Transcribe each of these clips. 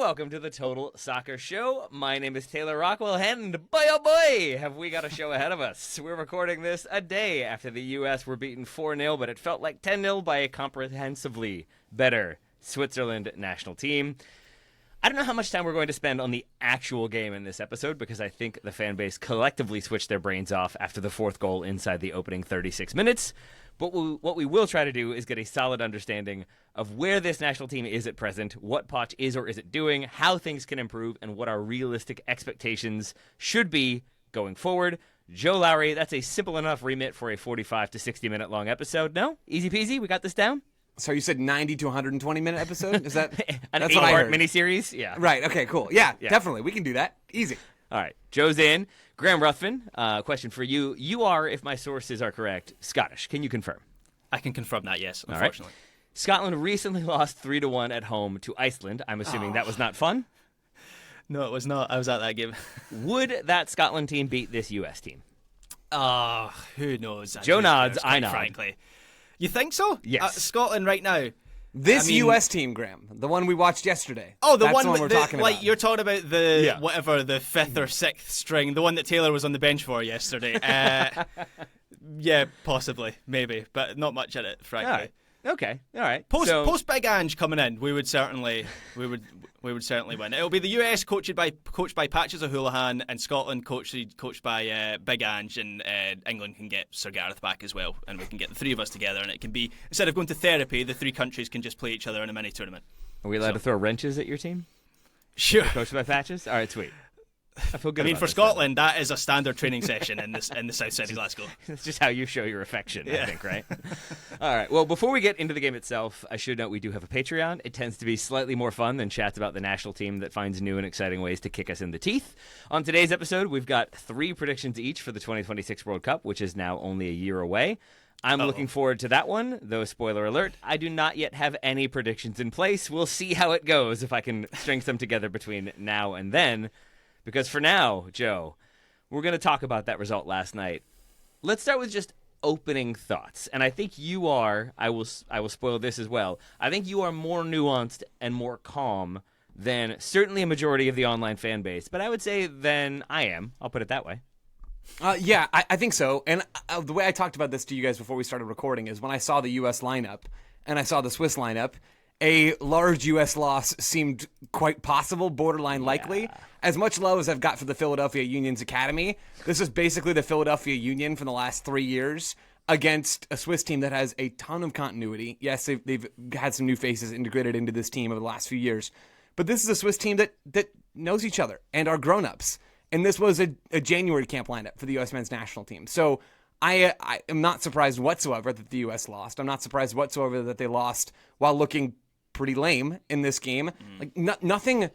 welcome to the Total Soccer Show. My name is Taylor Rockwell, and boy oh boy, have we got a show ahead of us. We're recording this a day after the U.S. were beaten 4-0, but it felt like 10-0 by a comprehensively better Switzerland national team. I don't know how much time we're going to spend on the actual game in this episode because I think the fan base collectively switched their brains off after the fourth goal inside the opening 36 minutes. But what we will try to do is get a solid understanding of where this national team is at present, what Poch is or isn't doing, how things can improve, and what our realistic expectations should be going forward. Joe Lowry, that's a simple enough remit for a 45 to 60 minute long episode. No? Easy peasy? We got this down? So you said 90 to 120 minute episode? Is that an that's what I 8-part heard. Miniseries? Yeah. Right. Okay. Cool. Yeah. Definitely. We can do that. Easy. All right. Joe's in. Graham Ruthven, question for you. You are, if my sources are correct, Scottish. Can you confirm? I can confirm that. Yes. Unfortunately. All right. Scotland recently lost 3-1 at home to Iceland. I'm assuming that was not fun. No, it was not. I was at that game. Would that Scotland team beat this U.S. team? Who knows? Joe nods. I nod. Frankly. You think so? Yes. Scotland right now. This U.S. team, Graham, the one we watched yesterday. Oh, That's one we're talking like about. you're talking about the whatever the fifth or sixth string, the one that Taylor was on the bench for yesterday. Yeah, possibly, maybe, but not much in it, frankly. All right. Okay. All right. Post Big Ange coming in, we would certainly win. It'll be the US coached by Patches O'Houlihan and Scotland coached by Big Ange, and England can get Sir Gareth back as well, and we can get the three of us together, and it can be, instead of going to therapy, the three countries can just play each other in a mini tournament. Are we allowed to throw wrenches at your team? Sure. Coached by Patches? All right, sweet. I feel good. For Scotland, that is a standard training session in the south side of Glasgow. It's just how you show your affection, I think, right? All right. Well, before we get into the game itself, I should note we do have a Patreon. It tends to be slightly more fun than chats about the national team that finds new and exciting ways to kick us in the teeth. On today's episode, we've got 3 predictions each for the 2026 World Cup, which is now only a year away. I'm looking forward to that one, though spoiler alert, I do not yet have any predictions in place. We'll see how it goes if I can string some together between now and then. Because for now, Joe, we're going to talk about that result last night. Let's start with just opening thoughts. And I think you are, I will spoil this as well, I think you are more nuanced and more calm than certainly a majority of the online fan base. But I would say than I am. I'll put it that way. Yeah, I think so. And the way I talked about this to you guys before we started recording is when I saw the U.S. lineup and I saw the Swiss lineup, a large U.S. loss seemed quite possible, borderline likely. As much love as I've got for the Philadelphia Union's academy, this is basically the Philadelphia Union from the last 3 years against a Swiss team that has a ton of continuity. Yes, they've had some new faces integrated into this team over the last few years. But this is a Swiss team that knows each other and are grown-ups. And this was a January camp lineup for the U.S. men's national team. So I am not surprised whatsoever that the U.S. lost. I'm not surprised whatsoever that they lost while looking pretty lame in this game. Like nothing,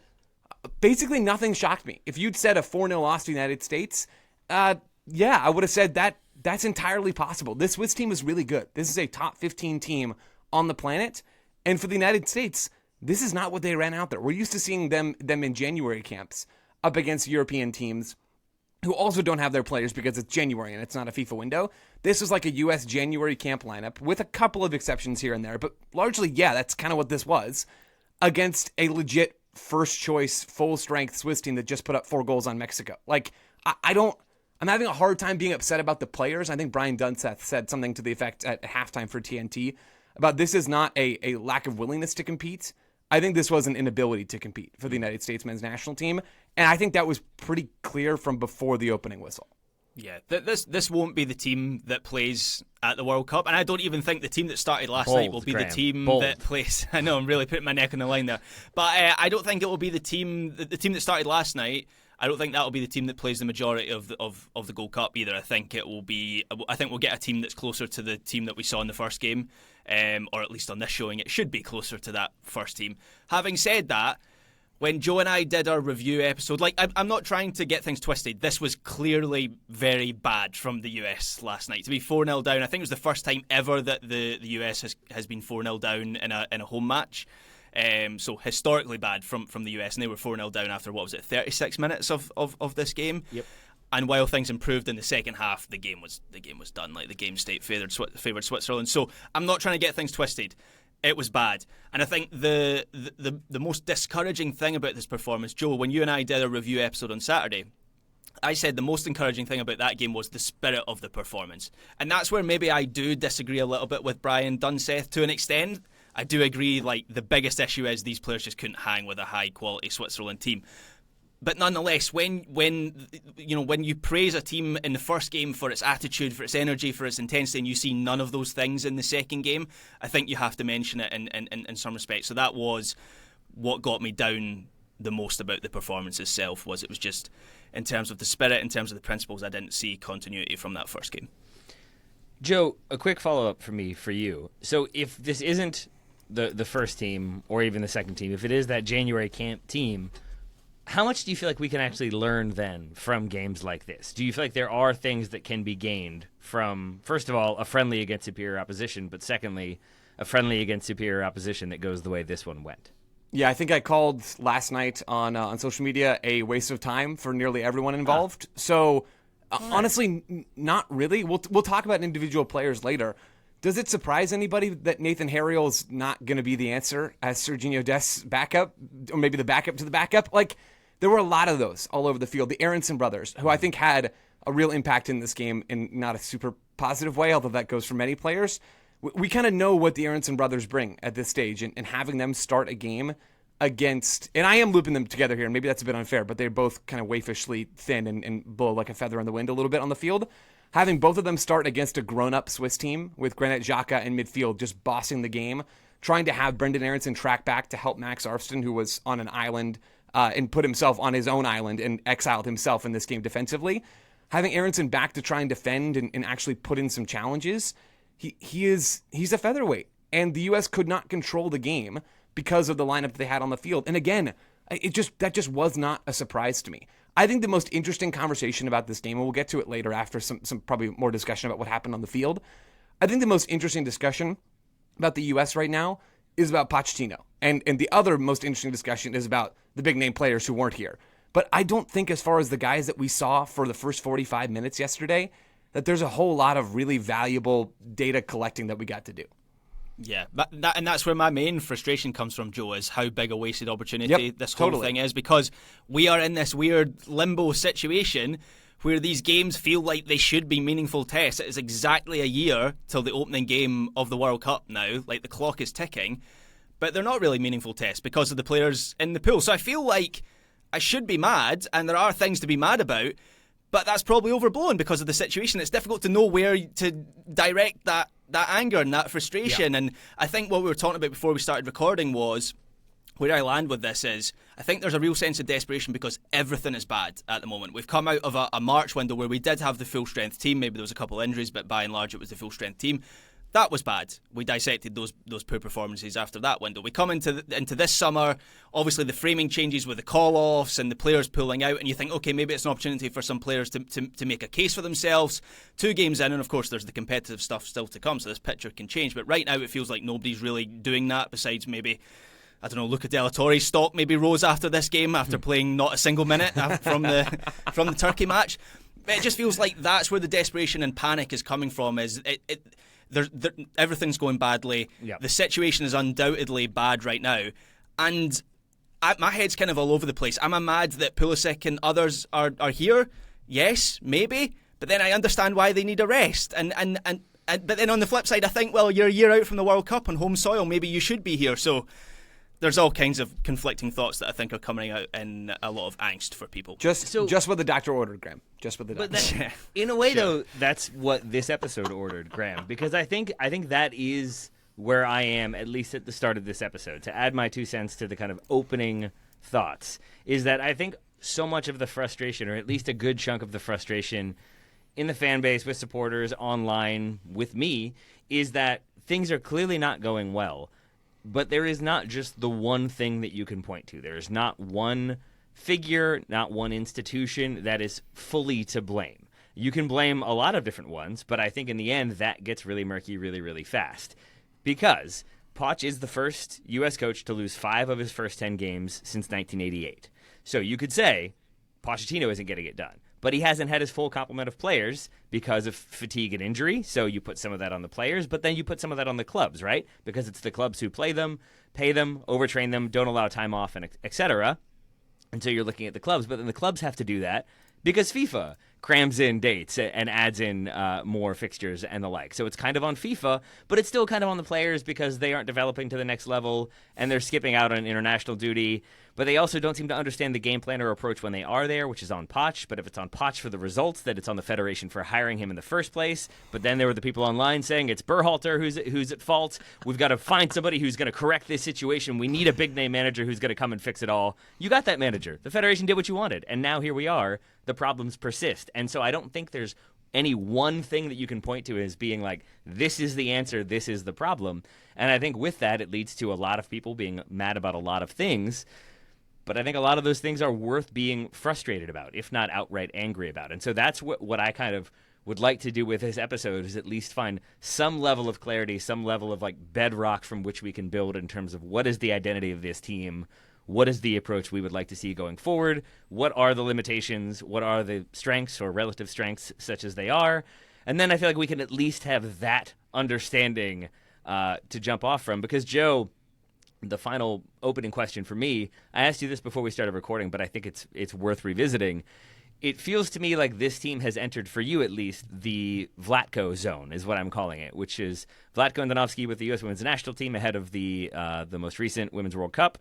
basically nothing shocked me. If you'd said a 4-0 loss to the United States, I would have said that's entirely possible. This Swiss team is really good. This is a top 15 team on the planet. And for the United States, this is not what they ran out there. We're used to seeing them in January camps up against European teams who also don't have their players because it's January and it's not a FIFA window. This was like a U.S. January camp lineup with a couple of exceptions here and there, but largely, that's kind of what this was, against a legit first-choice, full-strength Swiss team that just put up 4 goals on Mexico. Like, I'm having a hard time being upset about the players. I think Brian Dunseth said something to the effect at halftime for TNT about this is not a lack of willingness to compete. I think this was an inability to compete for the United States men's national team, and I think that was pretty clear from before the opening whistle. Yeah, this won't be the team that plays at the World Cup, and I don't even think the team that started last night will be Graham. the team Bold. that plays. I know I'm really putting my neck on the line there, but I don't think it will be the team that started last night. I don't think that will be the team that plays the majority of the Gold Cup either. I think we'll get a team that's closer to the team that we saw in the first game, or at least on this showing, it should be closer to that first team. Having said that, when Joe and I did our review episode, I'm not trying to get things twisted. This was clearly very bad from the US last night. To be 4-0 down, I think it was the first time ever that the US has been 4-0 down in a home match. So historically bad from the US, and they were 4-0 down after, 36 minutes of this game. Yep. And while things improved in the second half, the game was done. Like, the game state favoured Switzerland. So I'm not trying to get things twisted. It was bad. And I think the most discouraging thing about this performance, Joe, when you and I did a review episode on Saturday, I said the most encouraging thing about that game was the spirit of the performance. And that's where maybe I do disagree a little bit with Brian Dunseth to an extent. I do agree, like, the biggest issue is these players just couldn't hang with a high-quality Switzerland team. But nonetheless, when you praise a team in the first game for its attitude, for its energy, for its intensity, and you see none of those things in the second game, I think you have to mention it in some respect. So that was what got me down the most about the performance itself. It was just, in terms of the spirit, in terms of the principles, I didn't see continuity from that first game. Joe, a quick follow-up for you. So if this isn't the first team or even the second team, if it is that January camp team, how much do you feel like we can actually learn then from games like this? Do you feel like there are things that can be gained from, first of all, a friendly against superior opposition, but secondly, a friendly against superior opposition that goes the way this one went? Yeah, I think I called last night on social media a waste of time for nearly everyone involved. So, honestly, not really. We'll talk about individual players later. Does it surprise anybody that Nathan Harriel's not going to be the answer as Serginho Dest's backup, or maybe the backup to the backup? Like, there were a lot of those all over the field. The Aronson brothers, who I think had a real impact in this game in not a super positive way, although that goes for many players. We kind of know what the Aronson brothers bring at this stage, and having them start a game against, and I am looping them together here, and maybe that's a bit unfair, but they're both kind of waifishly thin and blow like a feather in the wind a little bit on the field. Having both of them start against a grown-up Swiss team with Granit Xhaka in midfield just bossing the game, trying to have Brendan Aronson track back to help Max Arfsten, who was on an island and put himself on his own island and exiled himself in this game defensively. Having Aronson back to try and defend and actually put in some challenges, he's a featherweight. And the U.S. could not control the game because of the lineup that they had on the field. And again, that just was not a surprise to me. I think the most interesting conversation about this game, and we'll get to it later after some probably more discussion about what happened on the field. I think the most interesting discussion about the U.S. right now is about Pochettino. And the other most interesting discussion is about the big-name players who weren't here. But I don't think, as far as the guys that we saw for the first 45 minutes yesterday, that there's a whole lot of really valuable data collecting that we got to do. Yeah, and that's where my main frustration comes from, Joe, is how big a wasted opportunity this whole thing is, because we are in this weird limbo situation where these games feel like they should be meaningful tests. It is exactly a year till the opening game of the World Cup now, like the clock is ticking, but they're not really meaningful tests because of the players in the pool. So I feel like I should be mad, and there are things to be mad about, but that's probably overblown because of the situation. It's difficult to know where to direct that anger and that frustration. Yeah. And I think what we were talking about before we started recording was, where I land with this is, I think there's a real sense of desperation because everything is bad at the moment. We've come out of a March window where we did have the full-strength team. Maybe there was a couple of injuries, but by and large it was the full-strength team. That was bad. We dissected those poor performances after that window. We come into this summer, obviously the framing changes with the call-offs and the players pulling out, and you think, okay, maybe it's an opportunity for some players to make a case for themselves. 2 games in, and of course there's the competitive stuff still to come, so this picture can change. But right now it feels like nobody's really doing that, besides maybe, I don't know, Luca De La Torre's stock maybe rose after this game after playing not a single minute from the Turkey match. It just feels like that's where the desperation and panic is coming from. Everything's going badly. Yep. The situation is undoubtedly bad right now. And my head's kind of all over the place. Am I mad that Pulisic and others are here? Yes, maybe. But then I understand why they need a rest. But then on the flip side, I think, well, you're a year out from the World Cup on home soil. Maybe you should be here. So there's all kinds of conflicting thoughts that I think are coming out in a lot of angst for people. Just what the doctor ordered, Graham. Just what the doctor. In a way, though, that's what this episode ordered, Graham. Because I think that is where I am, at least at the start of this episode. To add my 2 cents to the kind of opening thoughts, is that I think so much of the frustration, or at least a good chunk of the frustration in the fan base, with supporters, online, with me, is that things are clearly not going well. But there is not just the one thing that you can point to. There is not one figure, not one institution that is fully to blame. You can blame a lot of different ones, but I think in the end that gets really murky really, really fast. Because Poch is the first U.S. coach to lose 5 of his first 10 games since 1988. So you could say Pochettino isn't getting it done. but he hasn't had his full complement of players because of fatigue and injury. So you put some of that on the players, but then you put some of that on the clubs, right? Because it's the clubs who play them, pay them, overtrain them, don't allow time off, and et cetera. And so you're looking at the clubs, but then the clubs have to do that because FIFA crams in dates and adds in more fixtures and the like. So it's kind of on FIFA, but it's still kind of on the players because they aren't developing to the next level and they're skipping out on international duty. But they also don't seem to understand the game plan or approach when they are there, which is on Poch. But if it's on Poch for the results, then it's on the Federation for hiring him in the first place. But then there were the people online saying it's Berhalter who's at fault. We've got to find somebody who's going to correct this situation. We need a big-name manager who's going to come and fix it all. You got that manager. The Federation did what you wanted. And now here we are. The problems persist. And so I don't think there's any one thing that you can point to as being like, this is the answer, this is the problem. And I think with that, it leads to a lot of people being mad about a lot of things. But I think a lot of those things are worth being frustrated about, if not outright angry about. And so that's what I kind of would like to do with this episode, is at least find some level of clarity, some level of like bedrock from which we can build in terms of what is the identity of this team, what is the approach we would like to see going forward, what are the limitations, what are the strengths or relative strengths such as they are. And then I feel like we can at least have that understanding to jump off from. Because Joe, the final opening question for me, I asked you this before we started recording, but I think it's worth revisiting. It feels to me like this team has entered, for you at least, the Vlatko zone is what I'm calling it, which is Vlatko and Danovsky with the U.S. women's national team ahead of the most recent Women's World Cup.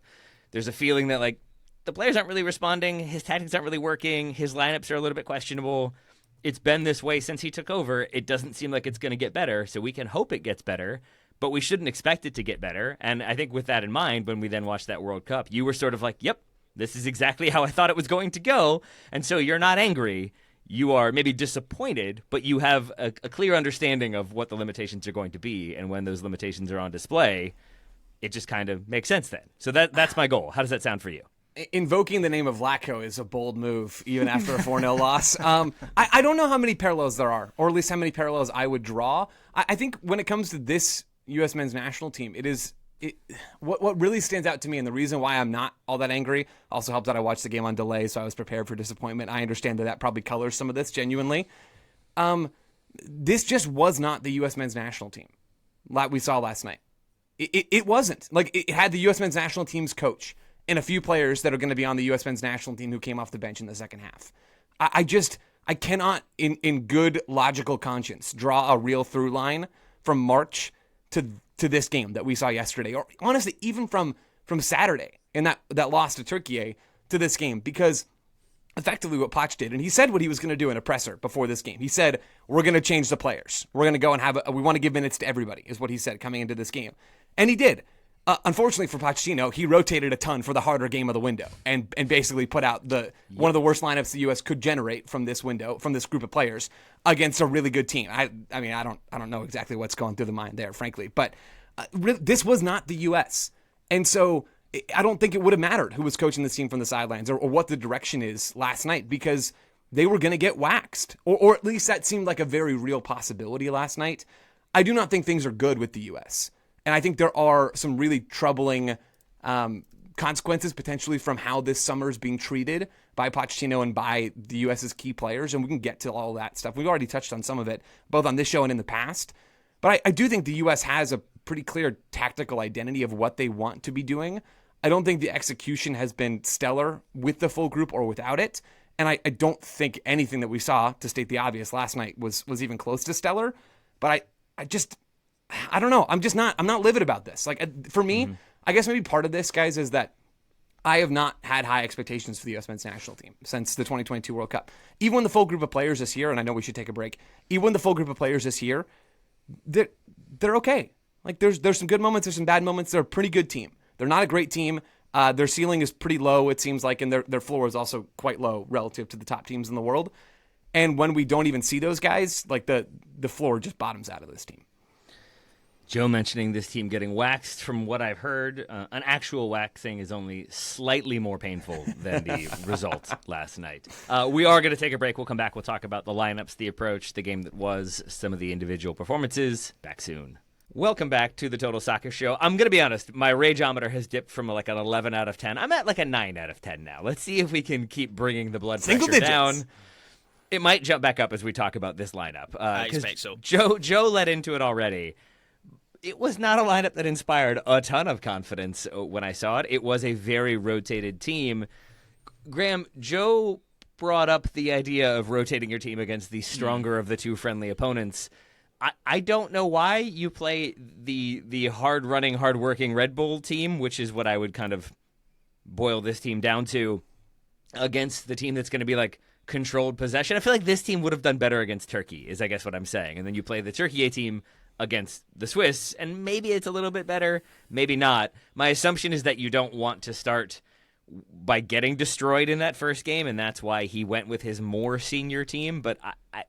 There's a feeling that like the players aren't really responding, his tactics aren't really working, his lineups are a little bit questionable. It's been this way since he took over. It doesn't seem like it's going to get better, so we can hope it gets better. But we shouldn't expect it to get better. And I think with that in mind, when we then watched that World Cup, you were sort of like, yep, this is exactly how I thought it was going to go. And so you're not angry. You are maybe disappointed, but you have a clear understanding of what the limitations are going to be. And when those limitations are on display, it just kind of makes sense then. So that's my goal. How does that sound for you? Invoking the name of Vlatko is a bold move, even after a 4-0 loss. I don't know how many parallels there are, or at least how many parallels I would draw. I think when it comes to this U.S. men's national team, what really stands out to me, and the reason why I'm not all that angry, also helped that I watched the game on delay, so I was prepared for disappointment. I understand that probably colors some of this, genuinely. This just was not the U.S. men's national team like we saw last night. It wasn't. Like, it had the U.S. men's national team's coach and a few players that are going to be on the U.S. men's national team who came off the bench in the second half. I cannot, in good logical conscience, draw a real through line from March to this game that we saw yesterday, or honestly, even from Saturday in that loss to Turkey to this game, because effectively what Poch did, and he said what he was going to do in a presser before this game. He said, we're going to change the players. We're going to go and we want to give minutes to everybody, is what he said coming into this game. And he did. Unfortunately for Pochettino, he rotated a ton for the harder game of the window and basically put out one of the worst lineups the U.S. could generate from this window, from this group of players against a really good team. I mean, I don't know exactly what's going through the mind there, frankly, but this was not the U.S. And so I don't think it would have mattered who was coaching this team from the sidelines or what the direction is last night, because they were going to get waxed, or at least that seemed like a very real possibility last night. I do not think things are good with the U.S., and I think there are some really troubling consequences potentially from how this summer is being treated by Pochettino and by the U.S.'s key players, and we can get to all that stuff. We've already touched on some of it, both on this show and in the past. But I do think the U.S. has a pretty clear tactical identity of what they want to be doing. I don't think the execution has been stellar with the full group or without it, and I don't think anything that we saw, to state the obvious, last night was even close to stellar. But I don't know. I'm not livid about this. Like, for me, I guess maybe part of this, guys, is that I have not had high expectations for the U.S. men's national team since the 2022 World Cup. Even when the full group of players is here, and I know we should take a break, even when the full group of players is here, they're okay. Like, there's some good moments, there's some bad moments. They're a pretty good team. They're not a great team. Their ceiling is pretty low, it seems like, and their floor is also quite low relative to the top teams in the world. And when we don't even see those guys, like, the floor just bottoms out of this team. Joe mentioning this team getting waxed. From what I've heard, an actual waxing is only slightly more painful than the result last night. We are going to take a break. We'll come back. We'll talk about the lineups, the approach, the game that was, some of the individual performances. Back soon. Welcome back to the Total Soccer Show. I'm going to be honest, my rageometer has dipped from like an 11 out of 10. I'm at like a 9 out of 10 now. Let's see if we can keep bringing the blood pressure down. It might jump back up as we talk about this lineup. I expect so. Joe led into it already. It was not a lineup that inspired a ton of confidence when I saw it. It was a very rotated team. Graham, Joe brought up the idea of rotating your team against the stronger of the two friendly opponents. I don't know why you play the hard-running, hard-working Red Bull team, which is what I would kind of boil this team down to, against the team that's going to be like controlled possession. I feel like this team would have done better against Turkey, is I guess what I'm saying. And then you play the Turkey A team against the Swiss, and maybe it's a little bit better, maybe not. My assumption is that you don't want to start by getting destroyed in that first game, and that's why he went with his more senior team. But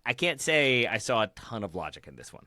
I can't say I saw a ton of logic in this one.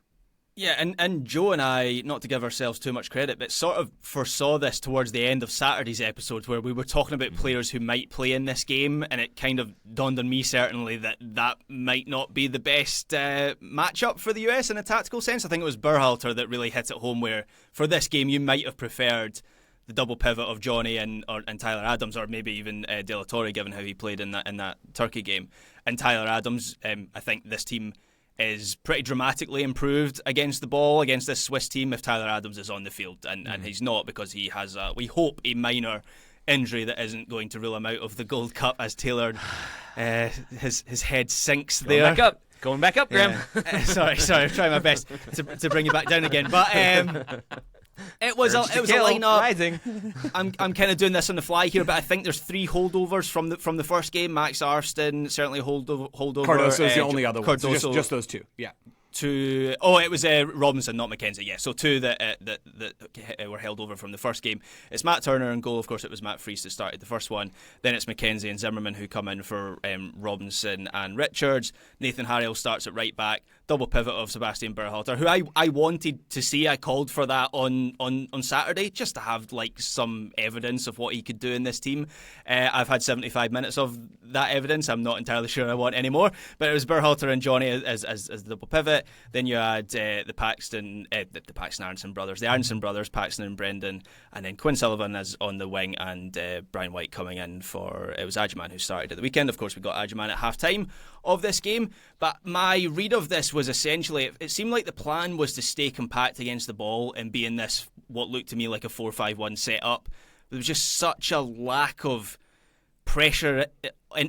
Yeah, and Joe and I, not to give ourselves too much credit, but sort of foresaw this towards the end of Saturday's episode where we were talking about players who might play in this game, and it kind of dawned on me certainly that might not be the best matchup for the US in a tactical sense. I think it was Berhalter that really hit it home where for this game you might have preferred the double pivot of Johnny and Tyler Adams, or maybe even De La Torre, given how he played in that Turkey game. And Tyler Adams, I think this team is pretty dramatically improved against the ball, against this Swiss team, if Tyler Adams is on the field. And he's not, because he has, we hope, a minor injury that isn't going to rule him out of the Gold Cup, as Taylor, his head sinks there. Going back up, Graham. Yeah. Sorry, I'm trying my best to bring you back down again. But it was a lineup. Rising. I'm kind of doing this on the fly here, but I think there's 3 holdovers from the first game. Max Arston certainly holdover. Cardoso is the only other one. So just those 2. Yeah. It was Robinson, not McKenzie. Yeah, so 2 that were held over from the first game. It's Matt Turner in goal. Of course, it was Matt Friis that started the first one. Then it's McKenzie and Zimmerman who come in for Robinson and Richards. Nathan Harriel starts at right back. Double pivot of Sebastian Berhalter, who I wanted to see. I called for that on Saturday, just to have like some evidence of what he could do in this team. I've had 75 minutes of that evidence. I'm not entirely sure I want any more. But it was Berhalter and Johnny as the double pivot. Then you had the Paxton Aronson brothers, the Aronson brothers, Paxton and Brendan, and then Quinn Sullivan as on the wing, and Brian White coming in for, it was Agyman who started at the weekend. Of course, we got Agyman at half time of this game. But my read of this was essentially, it seemed like the plan was to stay compact against the ball and be in this, what looked to me like a 4-5-1 setup. There was just such a lack of pressure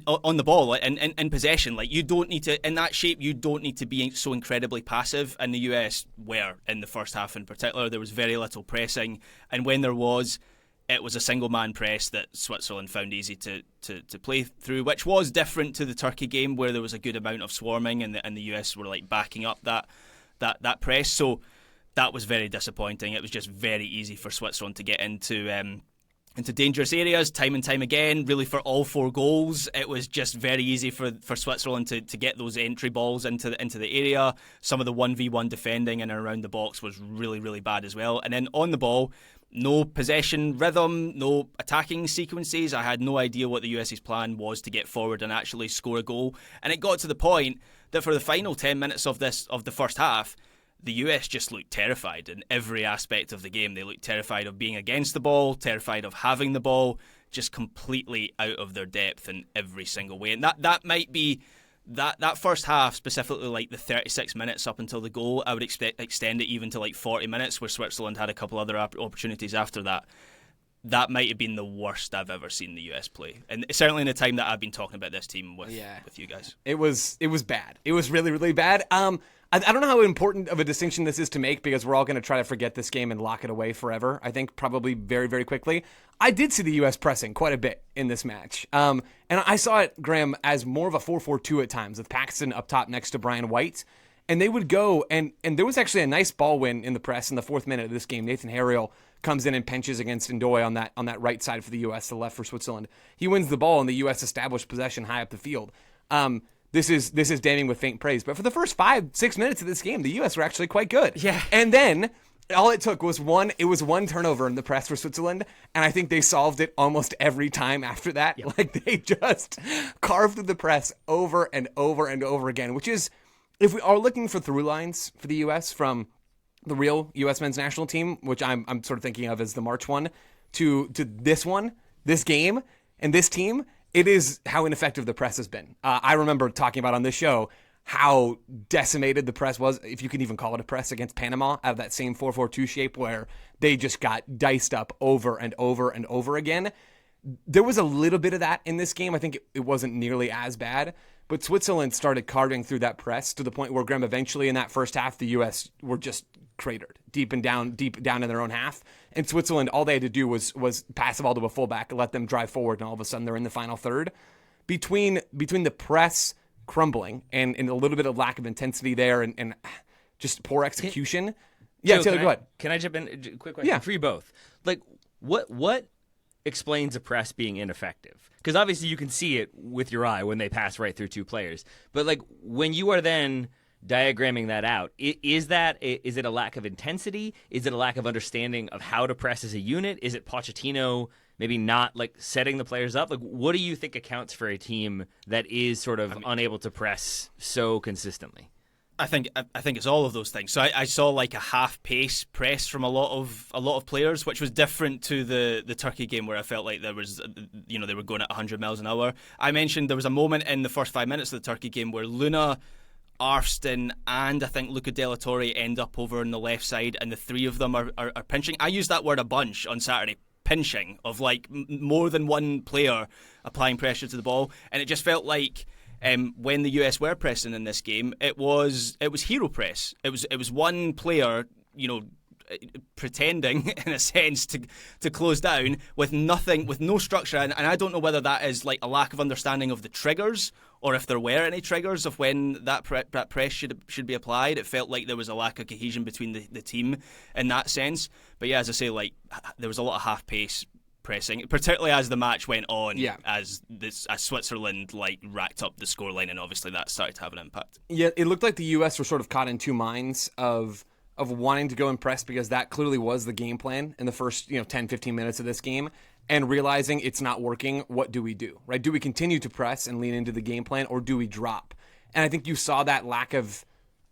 on the ball and in possession. Like, you don't need to, in that shape, you don't need to be so incredibly passive. And the US were, in the first half in particular. There was very little pressing, and when there was, it was a single man press that Switzerland found easy to play through, which was different to the Turkey game, where there was a good amount of swarming and the US were like backing up that press. So that was very disappointing. It was just very easy for Switzerland to get into dangerous areas time and time again. Really, for all 4 goals, it was just very easy for Switzerland to get those entry balls into the area. Some of the 1v1 defending and around the box was really, really bad as well. And then on the ball, no possession rhythm, no attacking sequences. I had no idea what the US's plan was to get forward and actually score a goal. And it got to the point that for the final 10 minutes of the first half, the US just looked terrified in every aspect of the game. They looked terrified of being against the ball, terrified of having the ball, just completely out of their depth in every single way. And that might be that first half, specifically like the 36 minutes up until the goal. I would extend it even to like 40 minutes, where Switzerland had a couple other opportunities after that. That might have been the worst I've ever seen the US play, and certainly in the time that I've been talking about this team with you guys. It was bad. It was really, really bad. I don't know how important of a distinction this is to make, because we're all going to try to forget this game and lock it away forever. I think probably very, very quickly. I did see the U.S. pressing quite a bit in this match. And I saw it, Graham, as more of a 4-4-2 at times, with Paxton up top next to Brian White. And they would go, and there was actually a nice ball win in the press in the 4th minute of this game. Nathan Harriel comes in and pinches against Ndoye on that right side for the U.S., the left for Switzerland. He wins the ball, and the U.S. established possession high up the field. This is damning with faint praise. But for the first 5-6 minutes of this game, the U.S. were actually quite good. Yeah. And then all it took was one turnover in the press for Switzerland, and I think they solved it almost every time after that. Yep. Like, they just carved through the press over and over and over again, which is, if we are looking for through lines for the U.S. from the real U.S. men's national team, which I'm sort of thinking of as the March one, to this one, this game, and this team, it is how ineffective the press has been. I remember talking about on this show how decimated the press was, if you can even call it a press, against Panama out of that same 4-4-2 shape where they just got diced up over and over and over again. There was a little bit of that in this game. I think it wasn't nearly as bad, but Switzerland started carving through that press to the point where, Graham, eventually in that first half, the U.S. were just cratered deep down in their own half. And Switzerland, all they had to do was pass the ball to a fullback and let them drive forward, and all of a sudden they're in the final third. Between the press crumbling and a little bit of lack of intensity there and just poor execution. Joe, Taylor, go ahead. Can I jump in? Quick question for you both. Like, what explains a press being ineffective? Because obviously you can see it with your eye when they pass right through two players. But like when you are then diagramming that out, is it a lack of intensity? Is it a lack of understanding of how to press as a unit? Is it Pochettino maybe not like setting the players up? Like, what do you think accounts for a team that is sort of unable to press so consistently? I think it's all of those things. So I saw like a half-pace press from a lot of players, which was different to the Turkey game where I felt like there was, they were going at 100 miles an hour. I mentioned there was a moment in the first 5 minutes of the Turkey game where Luna, Arston, and I think Luca De La Torre end up over on the left side, and the three of them are pinching. I used that word a bunch on Saturday. Pinching, of like more than one player applying pressure to the ball, and it just felt like when the US were pressing in this game, it was hero press. It was one player, pretending in a sense to close down with nothing, with no structure, and I don't know whether that is like a lack of understanding of the triggers or if there were any triggers of when that press should be applied. It felt like there was a lack of cohesion between the team in that sense. But yeah, as I say, like there was a lot of half-pace pressing, particularly as the match went on. Yeah. As Switzerland like racked up the scoreline, and obviously that started to have an impact. Yeah, it looked like the U.S. were sort of caught in two minds of wanting to go and press, because that clearly was the game plan in the first 10, 15 minutes of this game, and realizing it's not working. What do we do, right? Do we continue to press and lean into the game plan, or do we drop? And I think you saw that lack of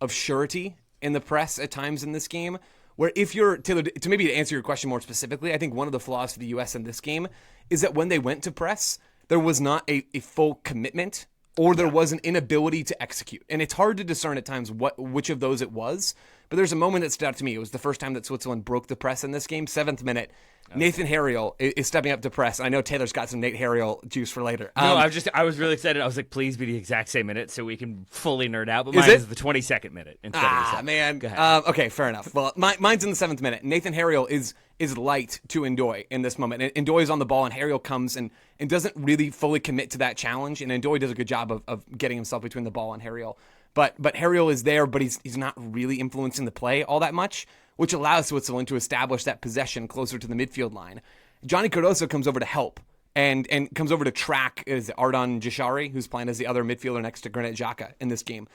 surety in the press at times in this game, where if you're, Taylor, to answer your question more specifically, I think one of the flaws for the U.S. in this game is that when they went to press, there was not a full commitment, or there was an inability to execute. And it's hard to discern at times which of those it was. But there's a moment that stood out to me. It was the first time that Switzerland broke the press in this game, 7th minute. Nathan Herald is stepping up to press. I know Taylor's got some Nate Herald juice for later. No, I was really excited. I was like, please be the exact same minute so we can fully nerd out. But mine is the 22nd minute instead of the 7th. Man. Go ahead. Okay, fair enough. Well, mine's in the 7th minute. Nathan Herald is light to Ndoye in this moment. And Ndoye's on the ball, and Herald comes and doesn't really fully commit to that challenge. And Ndoye does a good job of getting himself between the ball and Herald. But Herald is there, but he's not really influencing the play all that much, which allows Switzerland to establish that possession closer to the midfield line. Johnny Cardoso comes over to help and comes over to track Ardon Jashari, who's playing as the other midfielder next to Granit Xhaka in this game.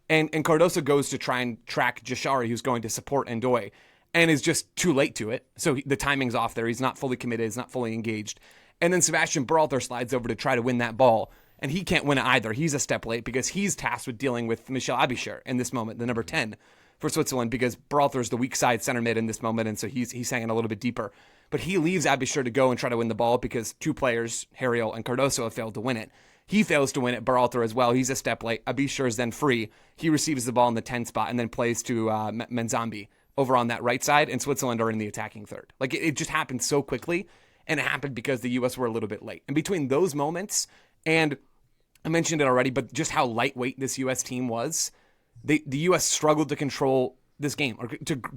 And Cardoso goes to try and track Jashari, who's going to support Ndoye, and is just too late to it. So the timing's off there. He's not fully committed. He's not fully engaged. And then Sebastian Berhalter slides over to try to win that ball. And he can't win it either. He's a step late because he's tasked with dealing with Michel Abichir in this moment, the number 10 for Switzerland, because Berhalter is the weak side center mid in this moment, and so he's hanging a little bit deeper. But he leaves Abichir to go and try to win the ball because two players, Herald and Cardoso, have failed to win it. He fails to win it, Berhalter as well. He's a step late. Abichir is then free. He receives the ball in the 10 spot and then plays to Menzambi over on that right side, and Switzerland are in the attacking third. Like, it just happened so quickly, and it happened because the U.S. were a little bit late. And between those moments and I mentioned it already, but just how lightweight this U.S. team was, the U.S. struggled to control this game, or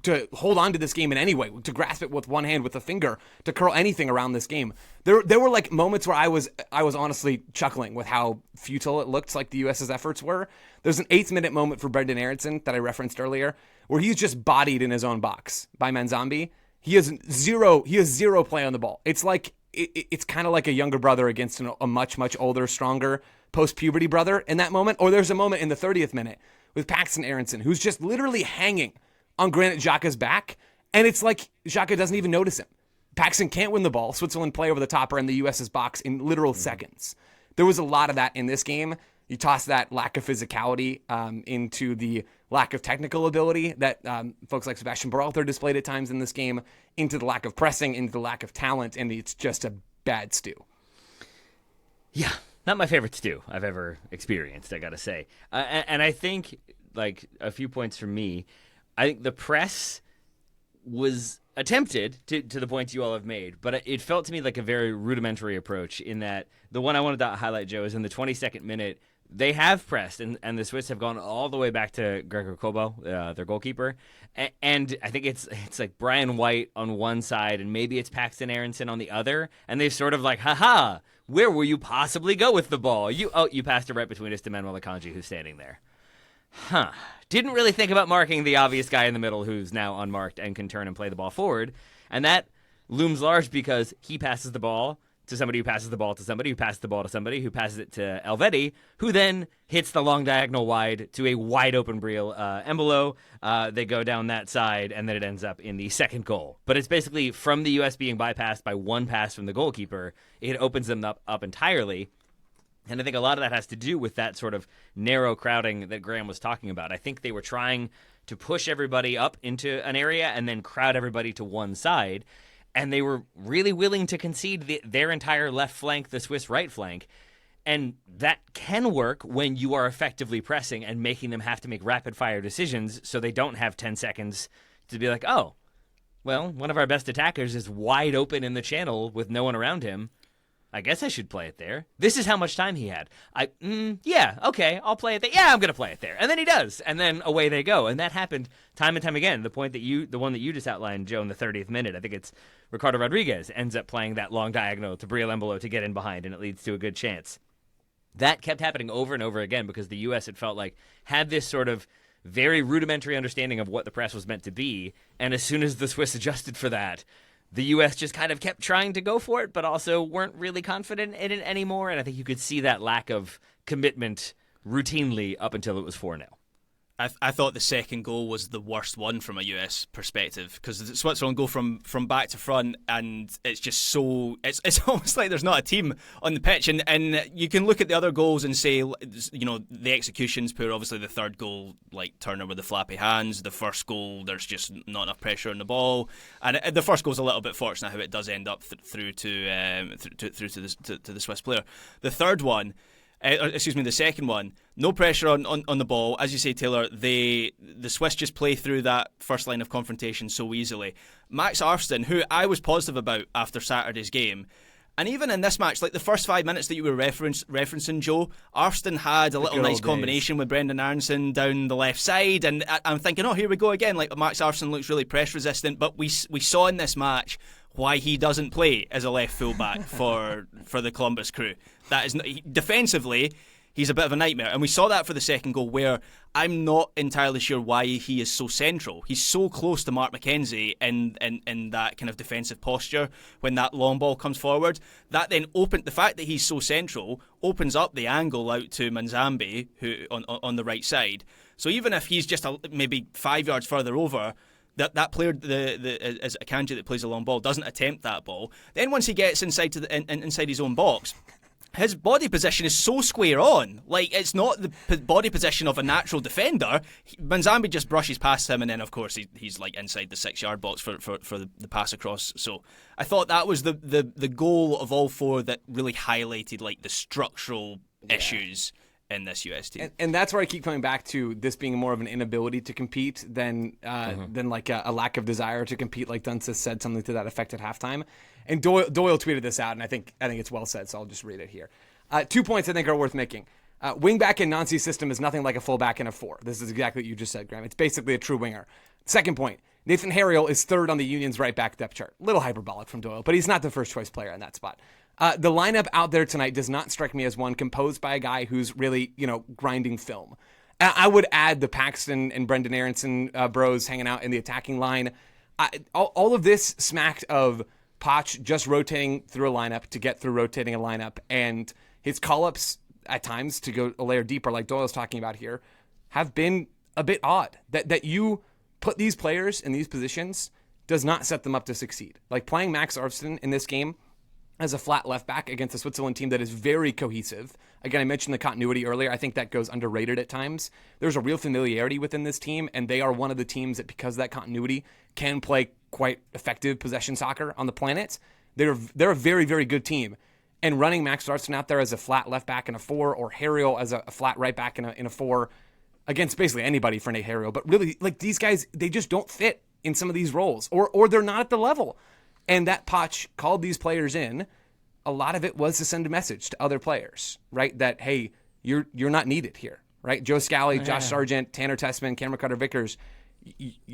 to hold on to this game in any way, to grasp it with one hand, with a finger, to curl anything around this game. There were like moments where I was honestly chuckling with how futile it looked like the U.S.'s efforts were. There's an 8th minute moment for Brendan Aronson that I referenced earlier, where he's just bodied in his own box by Menzambi. He has zero play on the ball. It's like it's kind of like a younger brother against a much, much older, stronger post-puberty brother in that moment. Or there's a moment in the 30th minute with Paxton Aronson, who's just literally hanging on Granit Xhaka's back, and it's like Xhaka doesn't even notice him. Paxton can't win the ball. Switzerland play over the topper in the U.S.'s box in literal seconds. There was a lot of that in this game. You toss that lack of physicality into the lack of technical ability that folks like Sebastian Berhalter displayed at times in this game, into the lack of pressing, into the lack of talent, and it's just a bad stew. Yeah, not my favorite stew I've ever experienced, I gotta say. And I think, like, a few points from me, I think the press was attempted to the points you all have made, but it felt to me like a very rudimentary approach in that the one I wanted to highlight, Joe, is in the 22nd minute, they have pressed, and the Swiss have gone all the way back to Gregor Kobo, their goalkeeper. And I think it's like Brian White on one side, and maybe it's Paxton Aronson on the other. And they've sort of like, haha, where will you possibly go with the ball? You passed it right between us to Manuel Akanji, who's standing there. Huh. Didn't really think about marking the obvious guy in the middle who's now unmarked and can turn and play the ball forward. And that looms large because he passes the ball to somebody who passes the ball to somebody who passes the ball to somebody who passes it to Elvedi, who then hits the long diagonal wide to a wide open Briel Embolo. They go down that side, and then it ends up in the second goal. But it's basically from the U.S. being bypassed by one pass from the goalkeeper, it opens them up entirely. And I think a lot of that has to do with that sort of narrow crowding that Graham was talking about. I think they were trying to push everybody up into an area and then crowd everybody to one side. And they were really willing to concede their entire left flank, the Swiss right flank. And that can work when you are effectively pressing and making them have to make rapid-fire decisions so they don't have 10 seconds to be like, oh, well, one of our best attackers is wide open in the channel with no one around him. I guess I should play it there. This is how much time he had. Yeah, okay, I'll play it there. Yeah, I'm going to play it there. And then he does. And then away they go. And that happened time and time again. The one that you just outlined, Joe, in the 30th minute, I think it's Ricardo Rodriguez ends up playing that long diagonal to Briel Embolo to get in behind, and it leads to a good chance. That kept happening over and over again because the U.S., it felt like, had this sort of very rudimentary understanding of what the press was meant to be. And as soon as the Swiss adjusted for that, the U.S. just kind of kept trying to go for it, but also weren't really confident in it anymore. And I think you could see that lack of commitment routinely up until it was 4-0. I thought the second goal was the worst one from a US perspective because Switzerland go from back to front, and it's just so it's almost like there's not a team on the pitch, and you can look at the other goals and say, you know, the execution's poor. Obviously the third goal, like Turner with the flappy hands. The first goal, there's just not enough pressure on the ball, and the first goal's a little bit fortunate how it does end up through to the Swiss player. The third one. The second one, no pressure on the ball. As you say, Taylor, the Swiss just play through that first line of confrontation so easily. Max Arfsten, who I was positive about after Saturday's game, and even in this match, like the first 5 minutes that you were referencing, Joe, Arfsten had a little nice combination with Brendan Aronson down the left side, and I'm thinking, oh, here we go again. Like Max Arfsten looks really press resistant, but we saw in this match why he doesn't play as a left fullback for the Columbus Crew. That is defensively, he's a bit of a nightmare, and we saw that for the second goal, where I'm not entirely sure why he is so central. He's so close to Mark McKenzie in that kind of defensive posture when that long ball comes forward. That then the fact that he's so central opens up the angle out to Manzambi, who on the right side. So even if he's just maybe 5 yards further over, that player, as Akanji that plays a long ball, doesn't attempt that ball. Then once he gets inside inside his own box, his body position is so square on. Like, it's not the body position of a natural defender. Manzambi just brushes past him, and then, of course, he's like inside the 6-yard box for the pass across. So I thought that was the goal of all four that really highlighted, like, the structural issues in this US team. And that's where I keep coming back to this being more of an inability to compete than like a lack of desire to compete, like Dunseth said something to that effect at halftime. And Doyle tweeted this out, and I think it's well said, so I'll just read it here. 2 points I think are worth making. Wingback in Nancy's system is nothing like a fullback in a 4. This is exactly what you just said, Graham. It's basically a true winger. Second point, Nathan Herald is third on the Union's right back depth chart. Little hyperbolic from Doyle, but he's not the first choice player in that spot. The lineup out there tonight does not strike me as one composed by a guy who's really, grinding film. I would add the Paxton and Brendan Aronson bros hanging out in the attacking line. All of this smacked of Poch just rotating through a lineup to get through rotating a lineup, and his call-ups at times to go a layer deeper, like Doyle's talking about here, have been a bit odd. That you put these players in these positions does not set them up to succeed. Like playing Max Arfsten in this game as a flat left back against a Switzerland team that is very cohesive. Again, I mentioned the continuity earlier. I think that goes underrated at times. There's a real familiarity within this team, and they are one of the teams that, because of that continuity, can play quite effective possession soccer on the planet. They're a very, very good team. and running Max Darson out there as a flat left back in a 4, or Herald as a flat right back in a 4, against basically anybody for Nate Herald. But really, like, these guys, they just don't fit in some of these roles, or they're not at the level. And that Poch called these players in. A lot of it was to send a message to other players, right? That, hey, you're not needed here, right? Joe Scally, Josh Sargent, Tanner Tessman, Cameron Carter-Vickers,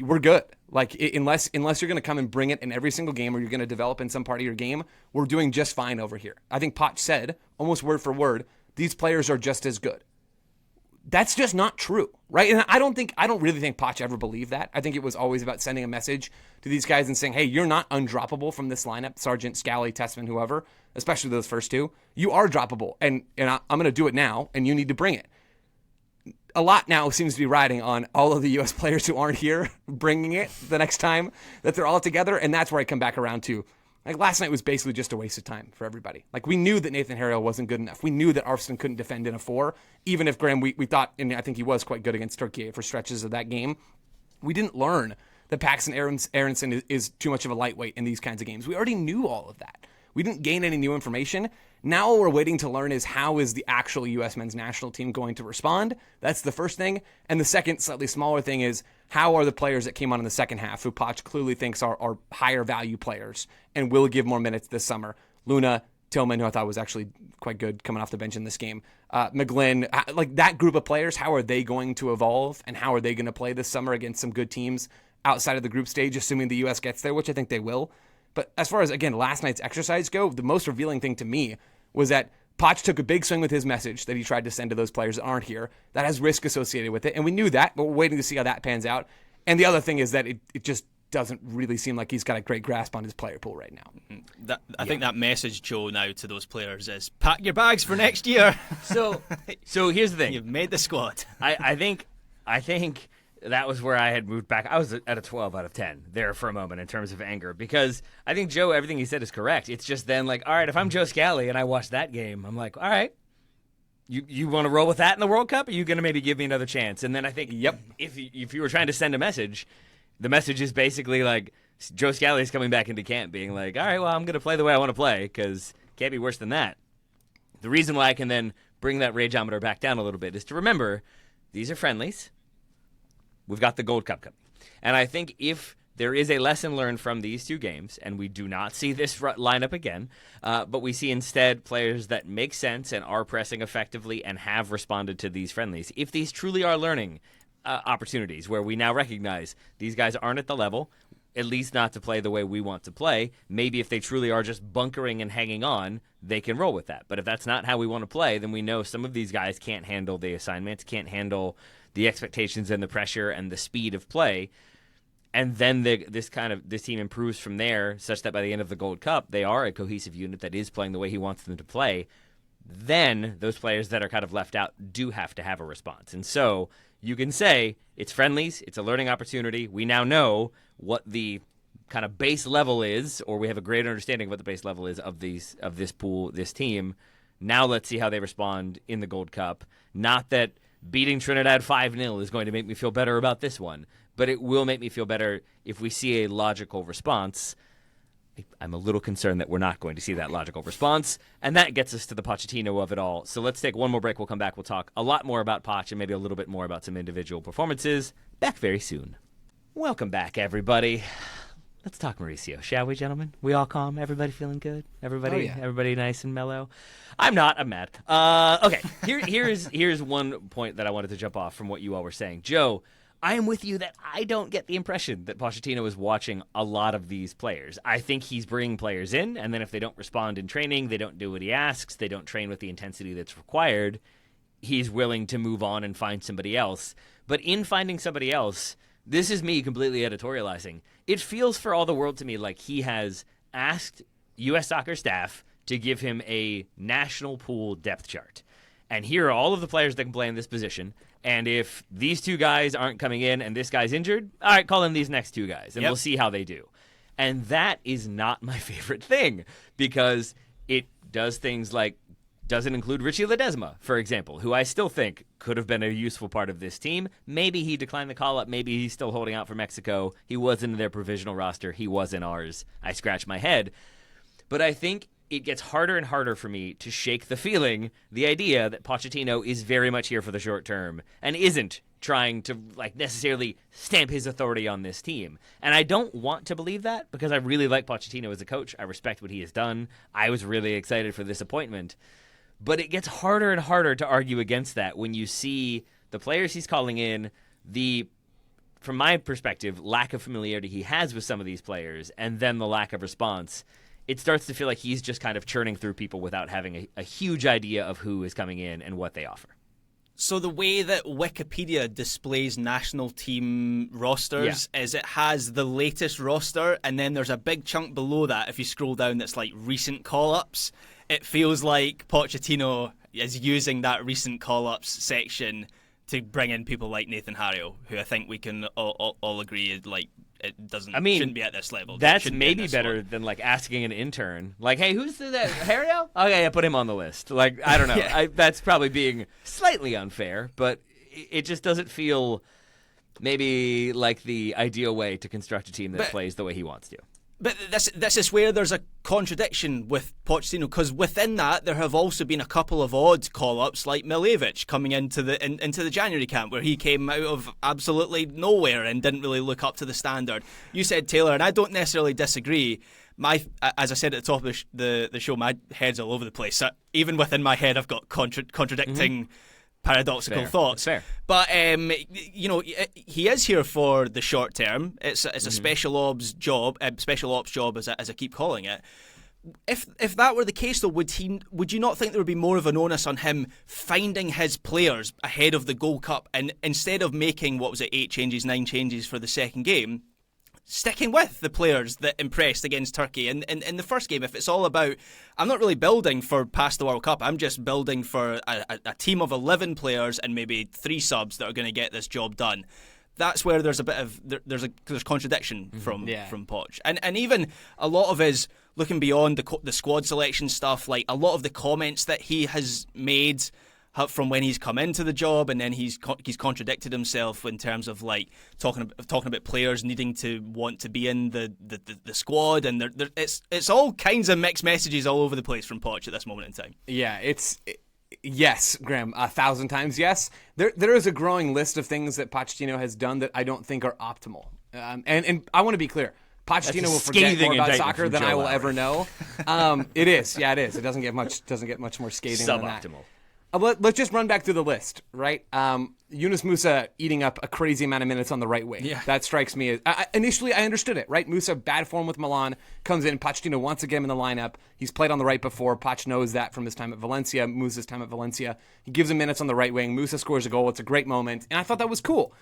we're good. Like, unless you're going to come and bring it in every single game, or you're going to develop in some part of your game, we're doing just fine over here. I think Poch said, almost word for word, these players are just as good. That's just not true, right? And I don't really think Poch ever believed that. I think it was always about sending a message to these guys and saying, hey, you're not undroppable from this lineup, Sargent, Scally, Tessman, whoever, especially those first two. You are droppable, and I'm going to do it now, and you need to bring it. A lot now seems to be riding on all of the U.S. players who aren't here bringing it the next time that they're all together, and that's where I come back around to. Like, last night was basically just a waste of time for everybody. Like, we knew that Nathan Herald wasn't good enough. We knew that Arfson couldn't defend in a 4, even if Graham, we thought, and I think he was quite good against Turkey for stretches of that game. We didn't learn that Paxton Aronson is too much of a lightweight in these kinds of games. We already knew all of that. We didn't gain any new information. Now what we're waiting to learn is, how is the actual U.S. men's national team going to respond? That's the first thing. And the second, slightly smaller thing is, how are the players that came on in the second half, who Poch clearly thinks are higher value players and will give more minutes this summer? Luna, Tillman, who I thought was actually quite good coming off the bench in this game. McGlynn, like that group of players, how are they going to evolve, and how are they going to play this summer against some good teams outside of the group stage, assuming the U.S. gets there, which I think they will. But as far as, again, last night's exercise go, the most revealing thing to me was that Poch took a big swing with his message that he tried to send to those players that aren't here. That has risk associated with it, and we knew that, but we're waiting to see how that pans out. And the other thing is that it just doesn't really seem like he's got a great grasp on his player pool right now. I think that message, Joe, now to those players is, pack your bags for next year. So here's the thing. You've made the squad. I think that was where I had moved back. I was at a 12 out of 10 there for a moment in terms of anger, because I think Joe, everything he said is correct. It's just then like, all right, if I'm Joe Scally and I watch that game, I'm like, all right, you want to roll with that in the World Cup? Are you going to maybe give me another chance? And then I think, yep, if you were trying to send a message, the message is basically like, Joe Scally is coming back into camp being like, all right, well, I'm going to play the way I want to play, because it can't be worse than that. The reason why I can then bring that rageometer back down a little bit is to remember, these are friendlies. We've got the Gold Cup coming. And I think if there is a lesson learned from these two games, and we do not see this lineup again, but we see instead players that make sense and are pressing effectively and have responded to these friendlies, if these truly are learning opportunities where we now recognize these guys aren't at the level, at least not to play the way we want to play, maybe if they truly are just bunkering and hanging on, they can roll with that. But if that's not how we want to play, then we know some of these guys can't handle the assignments, can't handle the expectations and the pressure and the speed of play. And then this team improves from there, such that by the end of the Gold Cup, they are a cohesive unit that is playing the way he wants them to play. Then those players that are kind of left out do have to have a response. And so you can say it's friendlies, it's a learning opportunity. We now know what the kind of base level is, or we have a greater understanding of what the base level is of this pool, this team. Now let's see how they respond in the Gold Cup. Not that beating Trinidad 5-0 is going to make me feel better about this one, but it will make me feel better if we see a logical response. I'm a little concerned that we're not going to see that logical response, and that gets us to the Pochettino of it all. So let's take one more break. We'll come back. We'll talk a lot more about Poch and maybe a little bit more about some individual performances. Back very soon. Welcome back, everybody. Let's talk Mauricio, shall we, gentlemen? We all calm? Everybody feeling good? Everybody nice and mellow? I'm not. I'm mad. Okay, here's one point that I wanted to jump off from what you all were saying. Joe, I am with you that I don't get the impression that Pochettino is watching a lot of these players. I think he's bringing players in, and then if they don't respond in training, they don't do what he asks, they don't train with the intensity that's required, he's willing to move on and find somebody else. But in finding somebody else, this is me completely editorializing. It feels for all the world to me like he has asked U.S. soccer staff to give him a national pool depth chart. And here are all of the players that can play in this position. And if these two guys aren't coming in and this guy's injured, all right, call in these next two guys, and we'll see how they do. And that is not my favorite thing, because it does things like doesn't include Richie Ledesma, for example, who I still think could have been a useful part of this team. Maybe he declined the call-up. Maybe he's still holding out for Mexico. He was in their provisional roster. He was in ours. I scratch my head. But I think it gets harder and harder for me to shake the idea that Pochettino is very much here for the short term and isn't trying to necessarily stamp his authority on this team. And I don't want to believe that because I really like Pochettino as a coach. I respect what he has done. I was really excited for this appointment. But it gets harder and harder to argue against that when you see the players he's calling in, from my perspective, lack of familiarity he has with some of these players, and then the lack of response. It starts to feel like he's just kind of churning through people without having a huge idea of who is coming in and what they offer. So the way that Wikipedia displays national team rosters is it has the latest roster, and then there's a big chunk below that, if you scroll down, that's like recent call-ups. It feels like Pochettino is using that recent call-ups section to bring in people like Nathan Harriel, who I think we can all agree is it doesn't. Shouldn't be at this level. That's maybe better than asking an intern, hey, who's that Harriel? Okay, yeah, put him on the list. I don't know. Yeah. That's probably being slightly unfair, but it just doesn't feel maybe like the ideal way to construct a team that plays the way he wants to. But this is where there's a contradiction with Pochettino, because within that there have also been a couple of odd call-ups, like Milevich coming into the January camp, where he came out of absolutely nowhere and didn't really look up to the standard. You said Taylor, and I don't necessarily disagree. As I said at the top of the show, my head's all over the place. So even within my head, I've got contradicting. Paradoxical thoughts. Fair. But he is here for the short term. It's a special ops job, as I keep calling it. If that were the case, though, would you not think there would be more of an onus on him finding his players ahead of the Gold Cup, and instead of making 8 changes, 9 changes for the second game, sticking with the players that impressed against Turkey in the first game? If it's all about, I'm not really building for past the World Cup, I'm just building for a team of 11 players and maybe 3 subs that are going to get this job done. That's where there's a bit of there's contradiction from Poch, and even a lot of his looking beyond the squad selection stuff, like a lot of the comments that he has made from when he's come into the job, and then he's contradicted himself in terms of talking about players needing to want to be in the squad, and it's all kinds of mixed messages all over the place from Poch at this moment in time. Yeah, yes, Graham, 1,000 times yes. There is a growing list of things that Pochettino has done that I don't think are optimal, and I want to be clear. Pochettino will forget more about soccer than I will ever know. It is. It doesn't get much more scathing than that. Suboptimal. Let's just run back through the list, right? Yunus Musa eating up a crazy amount of minutes on the right wing. Yeah. That strikes me as... initially, I understood it, right? Musa, bad form with Milan, comes in. Pochettino wants to get him in the lineup. He's played on the right before. Poch knows that from his time at Valencia, Musa's time at Valencia. He gives him minutes on the right wing. Musa scores a goal. It's a great moment. And I thought that was cool.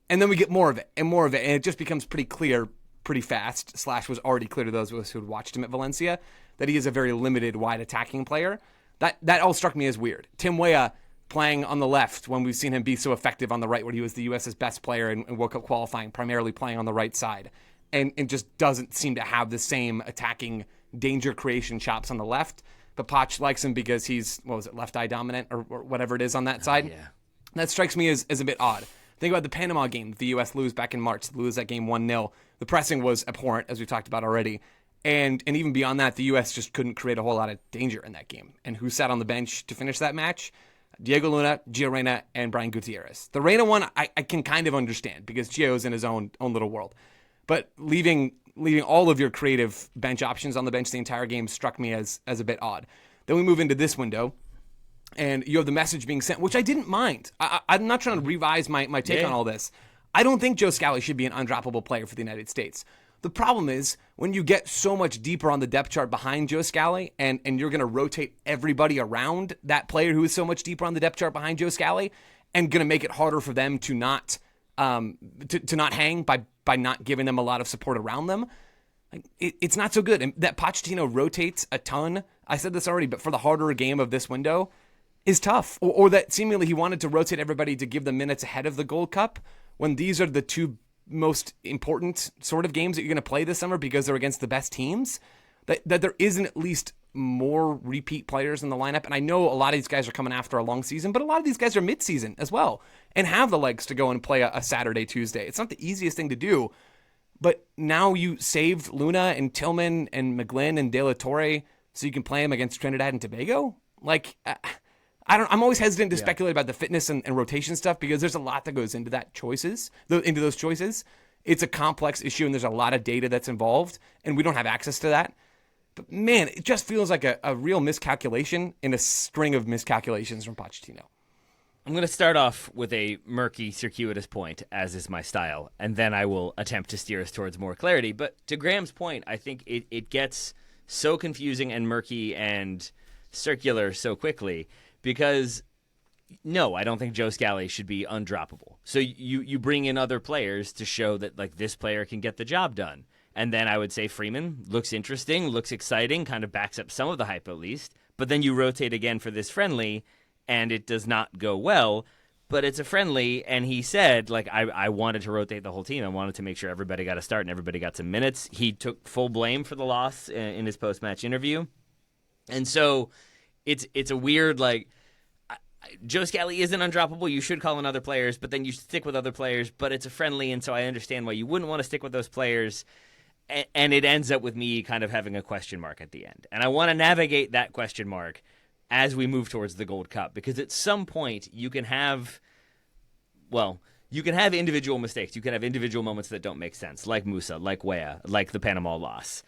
And then we get more of it. And it just becomes pretty clear pretty fast. / was already clear to those of us who had watched him at Valencia that he is a very limited, wide attacking player. That all struck me as weird. Tim Weah playing on the left when we've seen him be so effective on the right, where he was the U.S.'s best player in World Cup qualifying, primarily playing on the right side, and just doesn't seem to have the same attacking danger creation chops on the left. But Poch likes him because he's, left eye dominant or whatever it is on that side. Yeah. That strikes me as a bit odd. Think about the Panama game the U.S. lose back in March. They lose that game 1-0. The pressing was abhorrent, as we talked about already. And even beyond that, the U.S. just couldn't create a whole lot of danger in that game. And who sat on the bench to finish that match? Diego Luna, Gio Reyna, and Brian Gutierrez. The Reyna one, I can kind of understand because Gio's in his own little world. But leaving all of your creative bench options on the bench the entire game struck me as a bit odd. Then we move into this window, and you have the message being sent, which I didn't mind. I'm not trying to revise my take on all this. I don't think Joe Scally should be an undroppable player for the United States. The problem is when you get so much deeper on the depth chart behind Joe Scally and you're going to rotate everybody around that player who is so much deeper on the depth chart behind Joe Scally and going to make it harder for them to not hang by not giving them a lot of support around them. It's not so good. And that Pochettino rotates a ton, I said this already, but for the harder game of this window is tough. Or that seemingly he wanted to rotate everybody to give them minutes ahead of the Gold Cup when these are the two most important sort of games that you're going to play this summer because they're against the best teams, that there isn't at least more repeat players in the lineup. And I know a lot of these guys are coming after a long season, but a lot of these guys are mid-season as well and have the legs to go and play a Saturday, Tuesday. It's not the easiest thing to do, but now you saved Luna and Tillman and McGlynn and De La Torre so you can play him against Trinidad and Tobago? Like, I'm always hesitant to speculate about the fitness and rotation stuff because there's a lot that goes into those choices. It's a complex issue and there's a lot of data that's involved, and we don't have access to that. But man, it just feels like a real miscalculation in a string of miscalculations from Pochettino. I'm going to start off with a murky, circuitous point, as is my style, and then I will attempt to steer us towards more clarity. But to Graham's point, I think it gets so confusing and murky and circular so quickly because, no, I don't think Joe Scally should be undroppable. So you bring in other players to show that like this player can get the job done. And then I would say Freeman looks interesting, looks exciting, kind of backs up some of the hype at least. But then you rotate again for this friendly, and it does not go well, but it's a friendly, and he said, like, I wanted to rotate the whole team. I wanted to make sure everybody got a start and everybody got some minutes. He took full blame for the loss in his post-match interview. And so it's a weird, like, Joe Scally isn't undroppable. You should call in other players, but then you stick with other players, but it's a friendly, and so I understand why you wouldn't want to stick with those players. And it ends up with me kind of having a question mark at the end. And I want to navigate that question mark as we move towards the Gold Cup, because at some point you can have individual mistakes. You can have individual moments that don't make sense, like Musa, like Weah, like the Panama loss.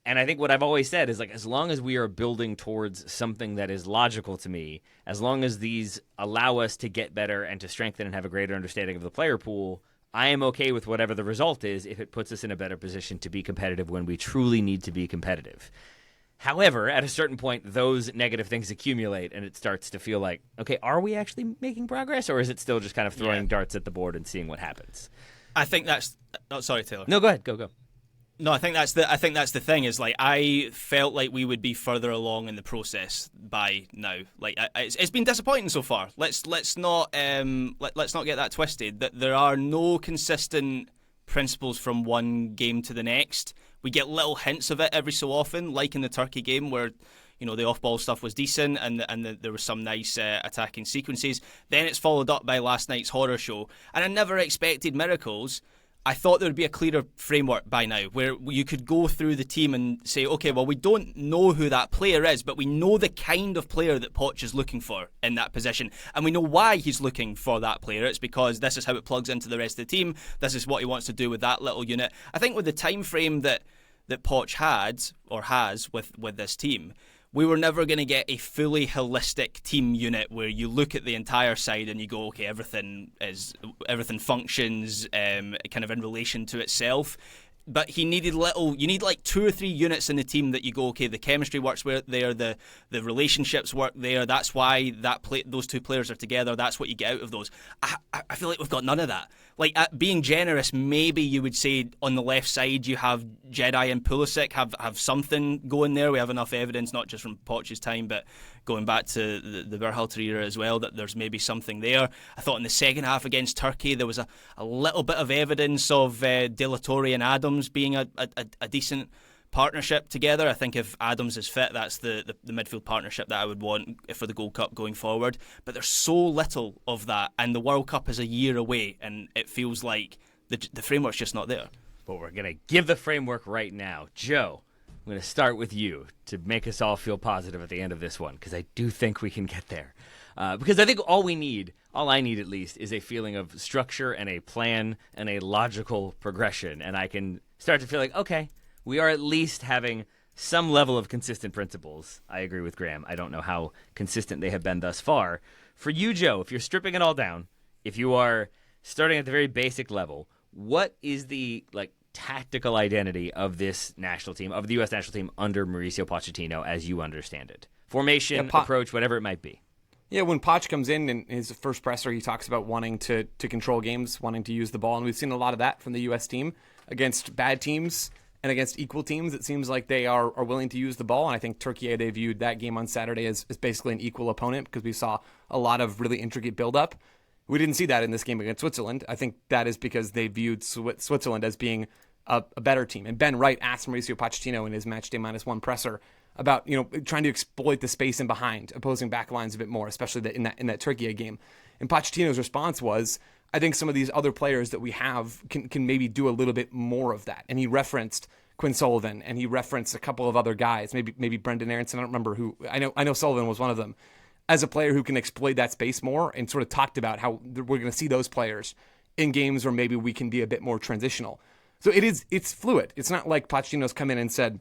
And I think what I've always said is, like, as long as we are building towards something that is logical to me, as long as these allow us to get better and to strengthen and have a greater understanding of the player pool, I am okay with whatever the result is if it puts us in a better position to be competitive when we truly need to be competitive. However, at a certain point, those negative things accumulate, and it starts to feel like, okay, are we actually making progress, or is it still just kind of throwing darts at the board and seeing what happens? I think that's. Oh, sorry, Taylor. No, go ahead. Go. No, I think that's the thing. Is like I felt like we would be further along in the process by now. Like it's been disappointing so far. Let's not get that twisted. That there are no consistent principles from one game to the next. We get little hints of it every so often, like in the Turkey game where, you know, the off-ball stuff was decent and there was some nice attacking sequences. Then it's followed up by last night's horror show. And I never expected miracles. I thought there would be a clearer framework by now where you could go through the team and say, okay, well, we don't know who that player is, but we know the kind of player that Poch is looking for in that position. And we know why he's looking for that player. It's because this is how it plugs into the rest of the team. This is what he wants to do with that little unit. I think with the time frame that Poch had or has with this team, we were never going to get a fully holistic team unit where you look at the entire side and you go, okay, everything functions kind of in relation to itself. But you need like 2 or 3 units in the team that you go, okay, the chemistry works there, the relationships work there. That's why those 2 players are together. That's what you get out of those. I feel like we've got none of that. Like, being generous, maybe you would say on the left side you have Jedi and Pulisic have something going there. We have enough evidence, not just from Poch's time, but going back to the Berhalter era as well, that there's maybe something there. I thought in the second half against Turkey there was a little bit of evidence of De La Torre and Adams being a decent partnership together. I think if Adams is fit, that's the midfield partnership that I would want for the Gold Cup going forward. But there's so little of that, and the World Cup is a year away, and it feels like the framework's just not there. But we're going to give the framework right now. Joe, I'm going to start with you to make us all feel positive at the end of this one, because I do think we can get there. Because I think all I need at least, is a feeling of structure and a plan and a logical progression. And I can start to feel like, okay, we are at least having some level of consistent principles. I agree with Graham. I don't know how consistent they have been thus far. For you, Joe, if you're stripping it all down, if you are starting at the very basic level, what is the tactical identity of this national team, of the U.S. national team under Mauricio Pochettino as you understand it? Formation, approach, whatever it might be. Yeah, when Poch comes in his first presser, he talks about wanting to control games, wanting to use the ball, and we've seen a lot of that from the U.S. team against bad teams and against equal teams. It seems like they are willing to use the ball, and I think Turkey, they viewed that game on Saturday as basically an equal opponent because we saw a lot of really intricate build-up. We didn't see that in this game against Switzerland. I think that is because they viewed Switzerland as being a better team. And Ben Wright asked Mauricio Pochettino in his matchday -1 presser about trying to exploit the space in behind opposing back lines a bit more, especially in that Turkey game. And Pochettino's response was, I think some of these other players that we have can maybe do a little bit more of that. And he referenced Quinn Sullivan, and he referenced a couple of other guys, maybe Brendan Aronson. I don't remember who. I know Sullivan was one of them, as a player who can exploit that space more, and sort of talked about how we're going to see those players in games where maybe we can be a bit more transitional. So it's fluid. It's not like Pochettino's come in and said,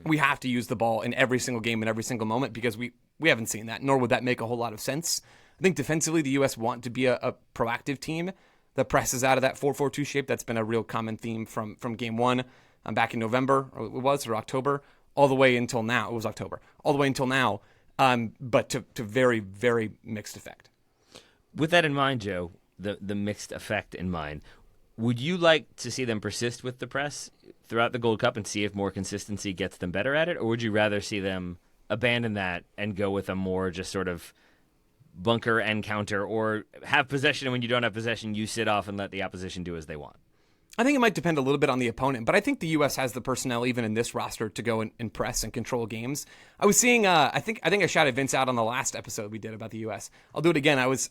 we have to use the ball in every single game in every single moment, because we haven't seen that, nor would that make a whole lot of sense. I think defensively, the U.S. want to be a proactive team that presses out of that 4-4-2 shape. That's been a real common theme from game one back in November, or October, all the way until now. It was October, all the way until now, but to very, very mixed effect. With that in mind, Joe, the mixed effect in mind, would you like to see them persist with the press throughout the Gold Cup and see if more consistency gets them better at it, or would you rather see them abandon that and go with a more just sort of bunker and counter, or have possession, and when you don't have possession, you sit off and let the opposition do as they want? I think it might depend a little bit on the opponent, but I think the U.S. has the personnel, even in this roster, to go and press and control games. I was seeing, I think I shouted Vince out on the last episode we did about the U.S. I'll do it again. I was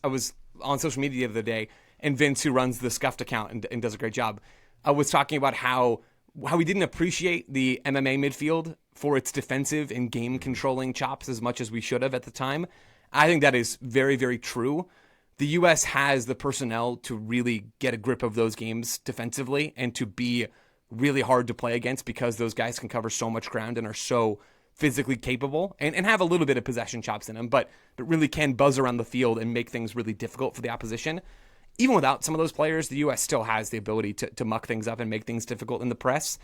on social media the other day, and Vince, who runs the Scuffed account and does a great job, was talking about how we didn't appreciate the MMA midfield for its defensive and game controlling chops as much as we should have at the time. I think that is very, very true. The U.S. has the personnel to really get a grip of those games defensively and to be really hard to play against, because those guys can cover so much ground and are so physically capable and have a little bit of possession chops in them, but really can buzz around the field and make things really difficult for the opposition. Even without some of those players, the U.S. still has the ability to muck things up and make things difficult in the press.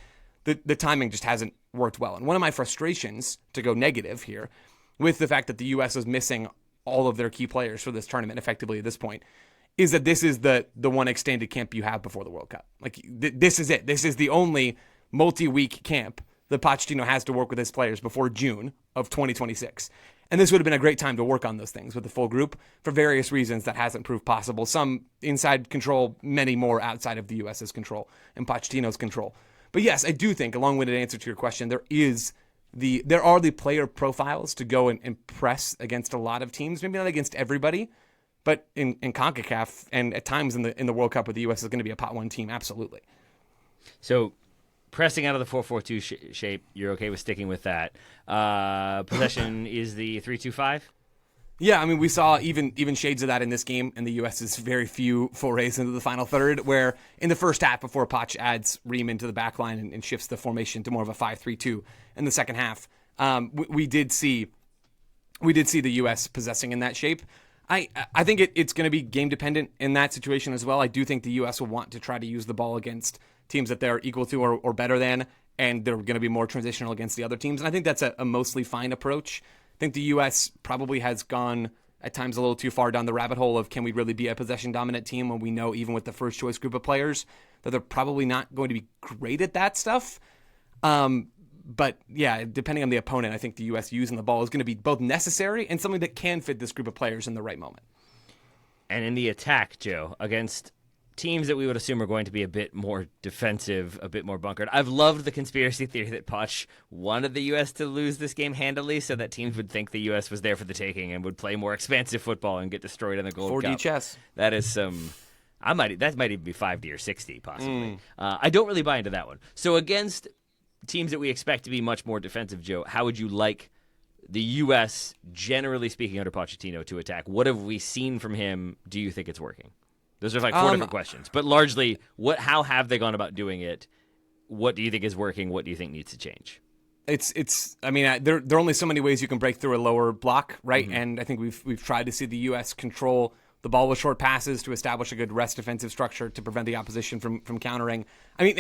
The timing just hasn't worked well. And one of my frustrations, to go negative here, with the fact that the U.S. is missing all of their key players for this tournament effectively at this point, is that this is the one extended camp you have before the World Cup. Like, this is it. This is the only multi-week camp that Pochettino has to work with his players before June of 2026. And this would have been a great time to work on those things with the full group. For various reasons, that hasn't proved possible. Some inside control, many more outside of the U.S.'s control and Pochettino's control. But yes, I do think, a long-winded answer to your question, there are the player profiles to go and press against a lot of teams, maybe not against everybody, but in CONCACAF and at times in the World Cup where the U.S. is going to be a pot one team, absolutely. So pressing out of the 4-4-2 shape, you're okay with sticking with that. Possession is the 3-2-5? Yeah, I mean, we saw even shades of that in this game, and the U.S.'s very few forays into the final third, where in the first half, before Poch adds Ream into the back line and shifts the formation to more of a 5-3-2 in the second half, we did see the U.S. possessing in that shape. I think it's going to be game dependent in that situation as well. I do think the U.S. will want to try to use the ball against teams that they're equal to or better than, and they're going to be more transitional against the other teams. And I think that's a mostly fine approach. I think the U.S. probably has gone at times a little too far down the rabbit hole of, can we really be a possession-dominant team, when we know, even with the first-choice group of players, that they're probably not going to be great at that stuff. But yeah, depending on the opponent, I think the U.S. using the ball is going to be both necessary and something that can fit this group of players in the right moment. And in the attack, Joe, against teams that we would assume are going to be a bit more defensive, a bit more bunkered. I've loved the conspiracy theory that Poch wanted the U.S. to lose this game handily so that teams would think the U.S. was there for the taking and would play more expansive football and get destroyed in the Gold Cup. 4D chess. That is some... that might even be 5D or 6D, possibly. I don't really buy into that one. So against teams that we expect to be much more defensive, Joe, how would you like the U.S., generally speaking, under Pochettino to attack? What have we seen from him? Do you think it's working? Those are like four different questions. But largely, how have they gone about doing it? What do you think is working? What do you think needs to change? I mean, there are only so many ways you can break through a lower block, right? Mm-hmm. And I think we've tried to see the U.S. control the ball with short passes to establish a good rest defensive structure to prevent the opposition from countering. I mean,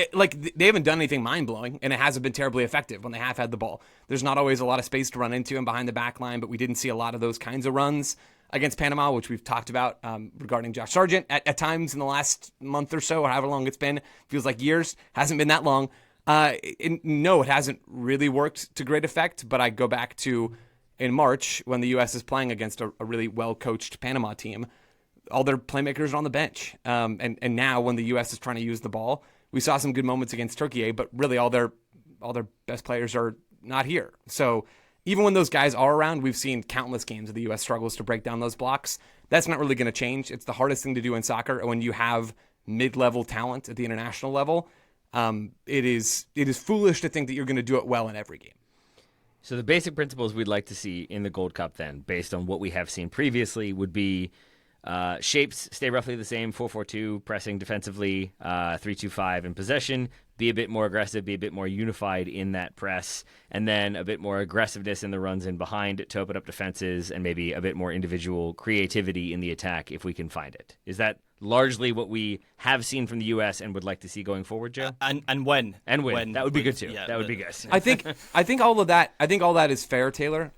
they haven't done anything mind-blowing, and it hasn't been terribly effective when they have had the ball. There's not always a lot of space to run into and behind the back line, but we didn't see a lot of those kinds of runs against Panama, which we've talked about regarding Josh Sargent at times in the last month or so, or however long it's been. Feels like years. Hasn't been that long. No, it hasn't really worked to great effect, but I go back to in March when the U.S. is playing against a really well-coached Panama team. All their playmakers are on the bench. And now when the U.S. is trying to use the ball, we saw some good moments against Turkey, but really all their best players are not here. So even when those guys are around, we've seen countless games where the U.S. struggles to break down those blocks. That's not really going to change. It's the hardest thing to do in soccer. And when you have mid-level talent at the international level, it is foolish to think that you're going to do it well in every game. So the basic principles we'd like to see in the Gold Cup then, based on what we have seen previously, would be shapes stay roughly the same, 4-4-2, pressing defensively, 3-2-5 in possession, be a bit more aggressive, be a bit more unified in that press, and then a bit more aggressiveness in the runs in behind to open up defenses, and maybe a bit more individual creativity in the attack if we can find it. Is that largely what we have seen from the U.S. and would like to see going forward, Joe? And win. And win. That would be good too. Yeah, that would be good. I think all of that is fair, Taylor.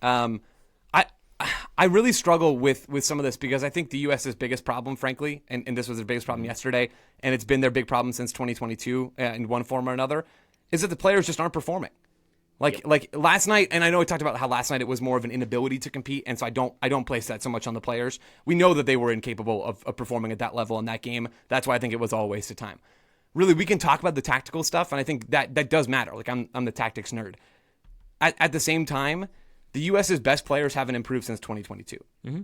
I really struggle with some of this because I think the U.S.'s biggest problem, frankly, and this was their biggest problem yesterday, and it's been their big problem since 2022 in one form or another, is that the players just aren't performing. Like last night, and I know we talked about how last night it was more of an inability to compete, and so I don't place that so much on the players. We know that they were incapable of performing at that level in that game. That's why I think it was all a waste of time. Really, we can talk about the tactical stuff, and I think that does matter. Like I'm the tactics nerd. At the same time, the U.S.'s best players haven't improved since 2022. Mm-hmm.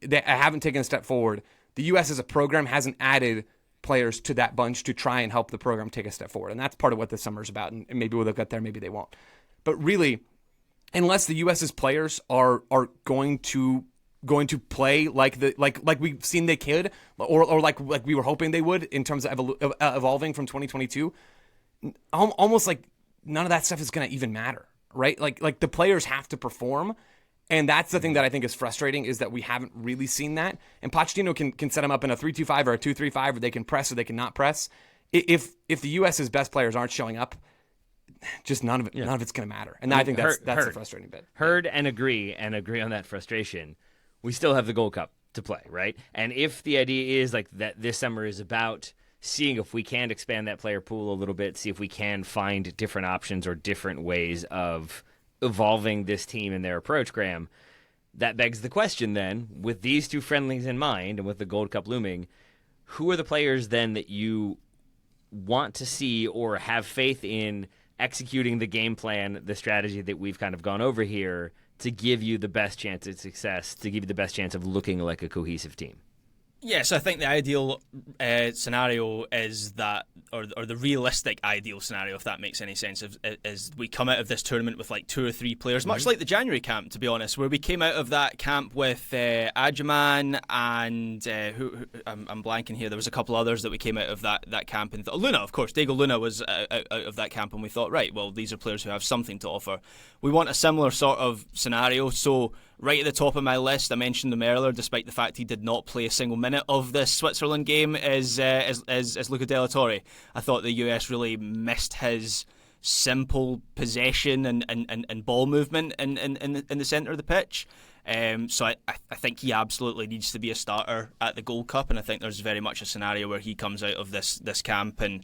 They haven't taken a step forward. The U.S. as a program hasn't added players to that bunch to try and help the program take a step forward, and that's part of what this summer's about. And maybe we'll get there, maybe they won't. But really, unless the U.S.'s players are going to play like we've seen they could, or like we were hoping they would in terms of evolving from 2022, almost like none of that stuff is going to even matter, right? Like the players have to perform, and that's the thing that I think is frustrating is that we haven't really seen that. And Pochettino can set them up in a 3-2-5 or a 2-3-5, where they can press or they can not press. If the U.S.'s best players aren't showing up, just none of it's going to matter. And I think that's the frustrating bit. Heard and agree on that frustration. We still have the Gold Cup to play, right? And if the idea is like that this summer is about seeing if we can expand that player pool a little bit, see if we can find different options or different ways of evolving this team and their approach, Graham, that begs the question then, with these two friendlies in mind and with the Gold Cup looming, who are the players then that you want to see or have faith in executing the game plan, the strategy that we've kind of gone over here to give you the best chance of success, to give you the best chance of looking like a cohesive team? Yes, I think the ideal scenario is that, or the realistic ideal scenario, if that makes any sense, is we come out of this tournament with like 2 or 3 players, much like the January camp, to be honest, where we came out of that camp with Adjaman and I'm blanking here. There was a couple others that we came out of that camp, and Luna, of course, Diego Luna was out of that camp, and we thought, right, well, these are players who have something to offer. We want a similar sort of scenario, so right at the top of my list, I mentioned him earlier, despite the fact he did not play a single minute of this Switzerland game, is Luca de la Torre. I thought the US really missed his simple possession and ball movement in the centre of the pitch. So I think he absolutely needs to be a starter at the Gold Cup, and I think there's very much a scenario where he comes out of this camp and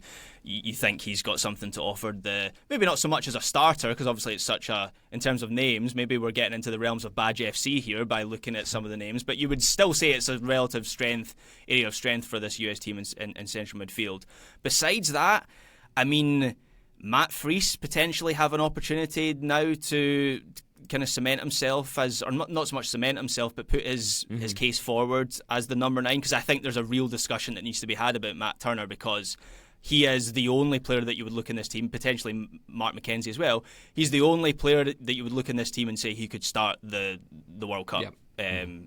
you think he's got something to offer. Maybe not so much as a starter, because obviously it's such a, in terms of names, maybe we're getting into the realms of Badge FC here by looking at some of the names, but you would still say it's a relative area of strength for this US team in central midfield. Besides that, I mean, Matt Fries potentially have an opportunity now to kind of cement himself as, or not so much cement himself, but put his case forward as the number 9, because I think there's a real discussion that needs to be had about Matt Turner, because he is the only player that you would look in this team, potentially Mark McKenzie as well. He's the only player that you would look in this team and say he could start the World Cup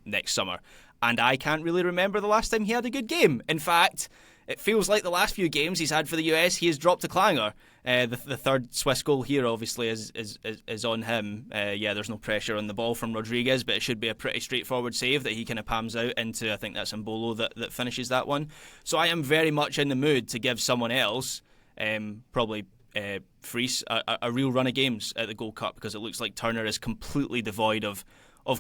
next summer. And I can't really remember the last time he had a good game. In fact, it feels like the last few games he's had for the US, he has dropped a clanger. The third Swiss goal here, obviously, is on him. There's no pressure on the ball from Rodriguez, but it should be a pretty straightforward save that he kind of palms out into, I think that's Mbolo that finishes that one. So I am very much in the mood to give someone else, probably Fries, a real run of games at the Gold Cup, because it looks like Turner is completely devoid of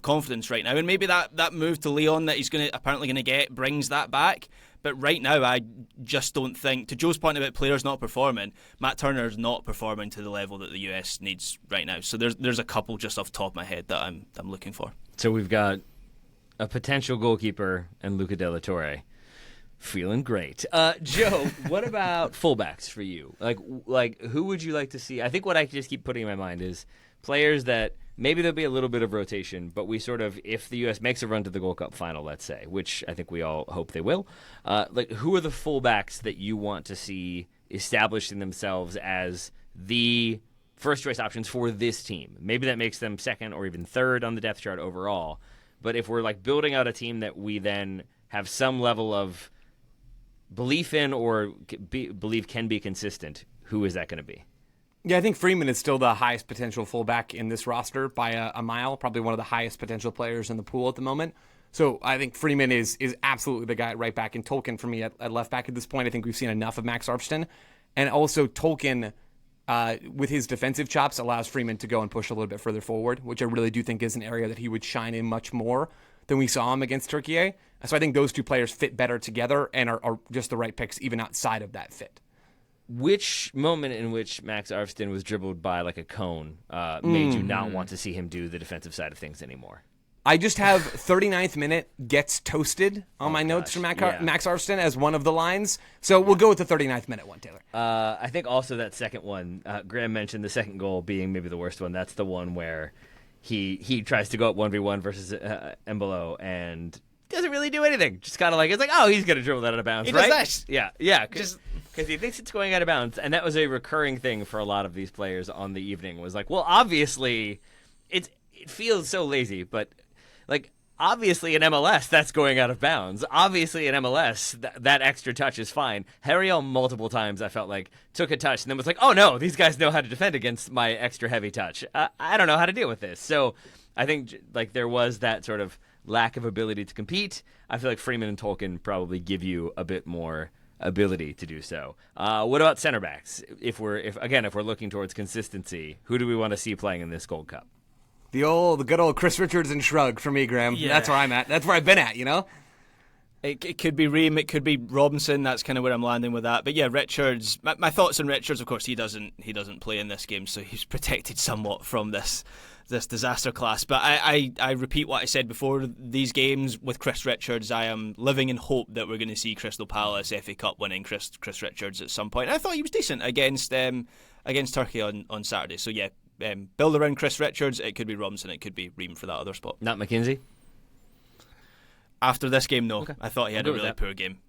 confidence right now. And maybe that move to Leon that he's apparently going to get brings that back. But right now, I just don't think, to Joe's point about players not performing, Matt Turner is not performing to the level that the US needs right now. So there's a couple just off the top of my head that I'm looking for. So we've got a potential goalkeeper and Luca de la Torre. Feeling great. Joe, what about fullbacks for you? Like who would you like to see? I think what I just keep putting in my mind is players that maybe there'll be a little bit of rotation, but we sort of, if the U.S. makes a run to the Gold Cup final, let's say, which I think we all hope they will, who are the fullbacks that you want to see establishing themselves as the first choice options for this team. Maybe that makes them second or even third on the depth chart overall. But if we're like building out a team that we then have some level of belief in or believe can be consistent, who is that going to be? Yeah, I think Freeman is still the highest potential fullback in this roster by a mile, probably one of the highest potential players in the pool at the moment. So I think Freeman is absolutely the guy right back. And Tolkien for me at left back at this point. I think we've seen enough of Max Arfston. And also Tolkien, with his defensive chops, allows Freeman to go and push a little bit further forward, which I really do think is an area that he would shine in much more than we saw him against Turkey. So I think those two players fit better together and are just the right picks even outside of that fit. Which moment in which Max Arfston was dribbled by like a cone made you not want to see him do the defensive side of things anymore? I just have 39th minute gets toasted on my notes from Max Arfston as one of the lines. So we'll go with the 39th minute one, Taylor. I think also that second one, Graham mentioned the second goal being maybe the worst one. That's the one where he tries to go up 1v1 versus Embolo and doesn't really do anything. Just kind of like, it's like, oh, he's going to dribble that out of bounds, right? Does that. Yeah. Because he thinks it's going out of bounds. And that was a recurring thing for a lot of these players on the evening was like, well, obviously, it feels so lazy, but like, obviously in MLS, that's going out of bounds. Obviously in MLS, that extra touch is fine. Herald multiple times, I felt like, took a touch and then was like, oh no, these guys know how to defend against my extra heavy touch. I don't know how to deal with this. So I think like there was that sort of lack of ability to compete. I feel like Freeman and Tolkien probably give you a bit more ability to do so. What about center backs? If we're looking towards consistency, who do we want to see playing in this Gold Cup? The good old Chris Richards and shrug for me, Graham. Yeah. That's where I'm at. That's where I've been at, you know? It could be Ream, it could be Robinson. That's kind of where I'm landing with that. But yeah, Richards. My thoughts on Richards. Of course, he doesn't play in this game, so he's protected somewhat from this disaster class. But I repeat what I said before these games with Chris Richards. I am living in hope that we're going to see Crystal Palace FA Cup winning Chris Richards at some point. And I thought he was decent against Turkey on Saturday. So yeah. Build around Chris Richards. It could be Robinson. It could be Ream for that other spot. Not McKenzie? After this game, no. Okay. I thought he had a really poor game.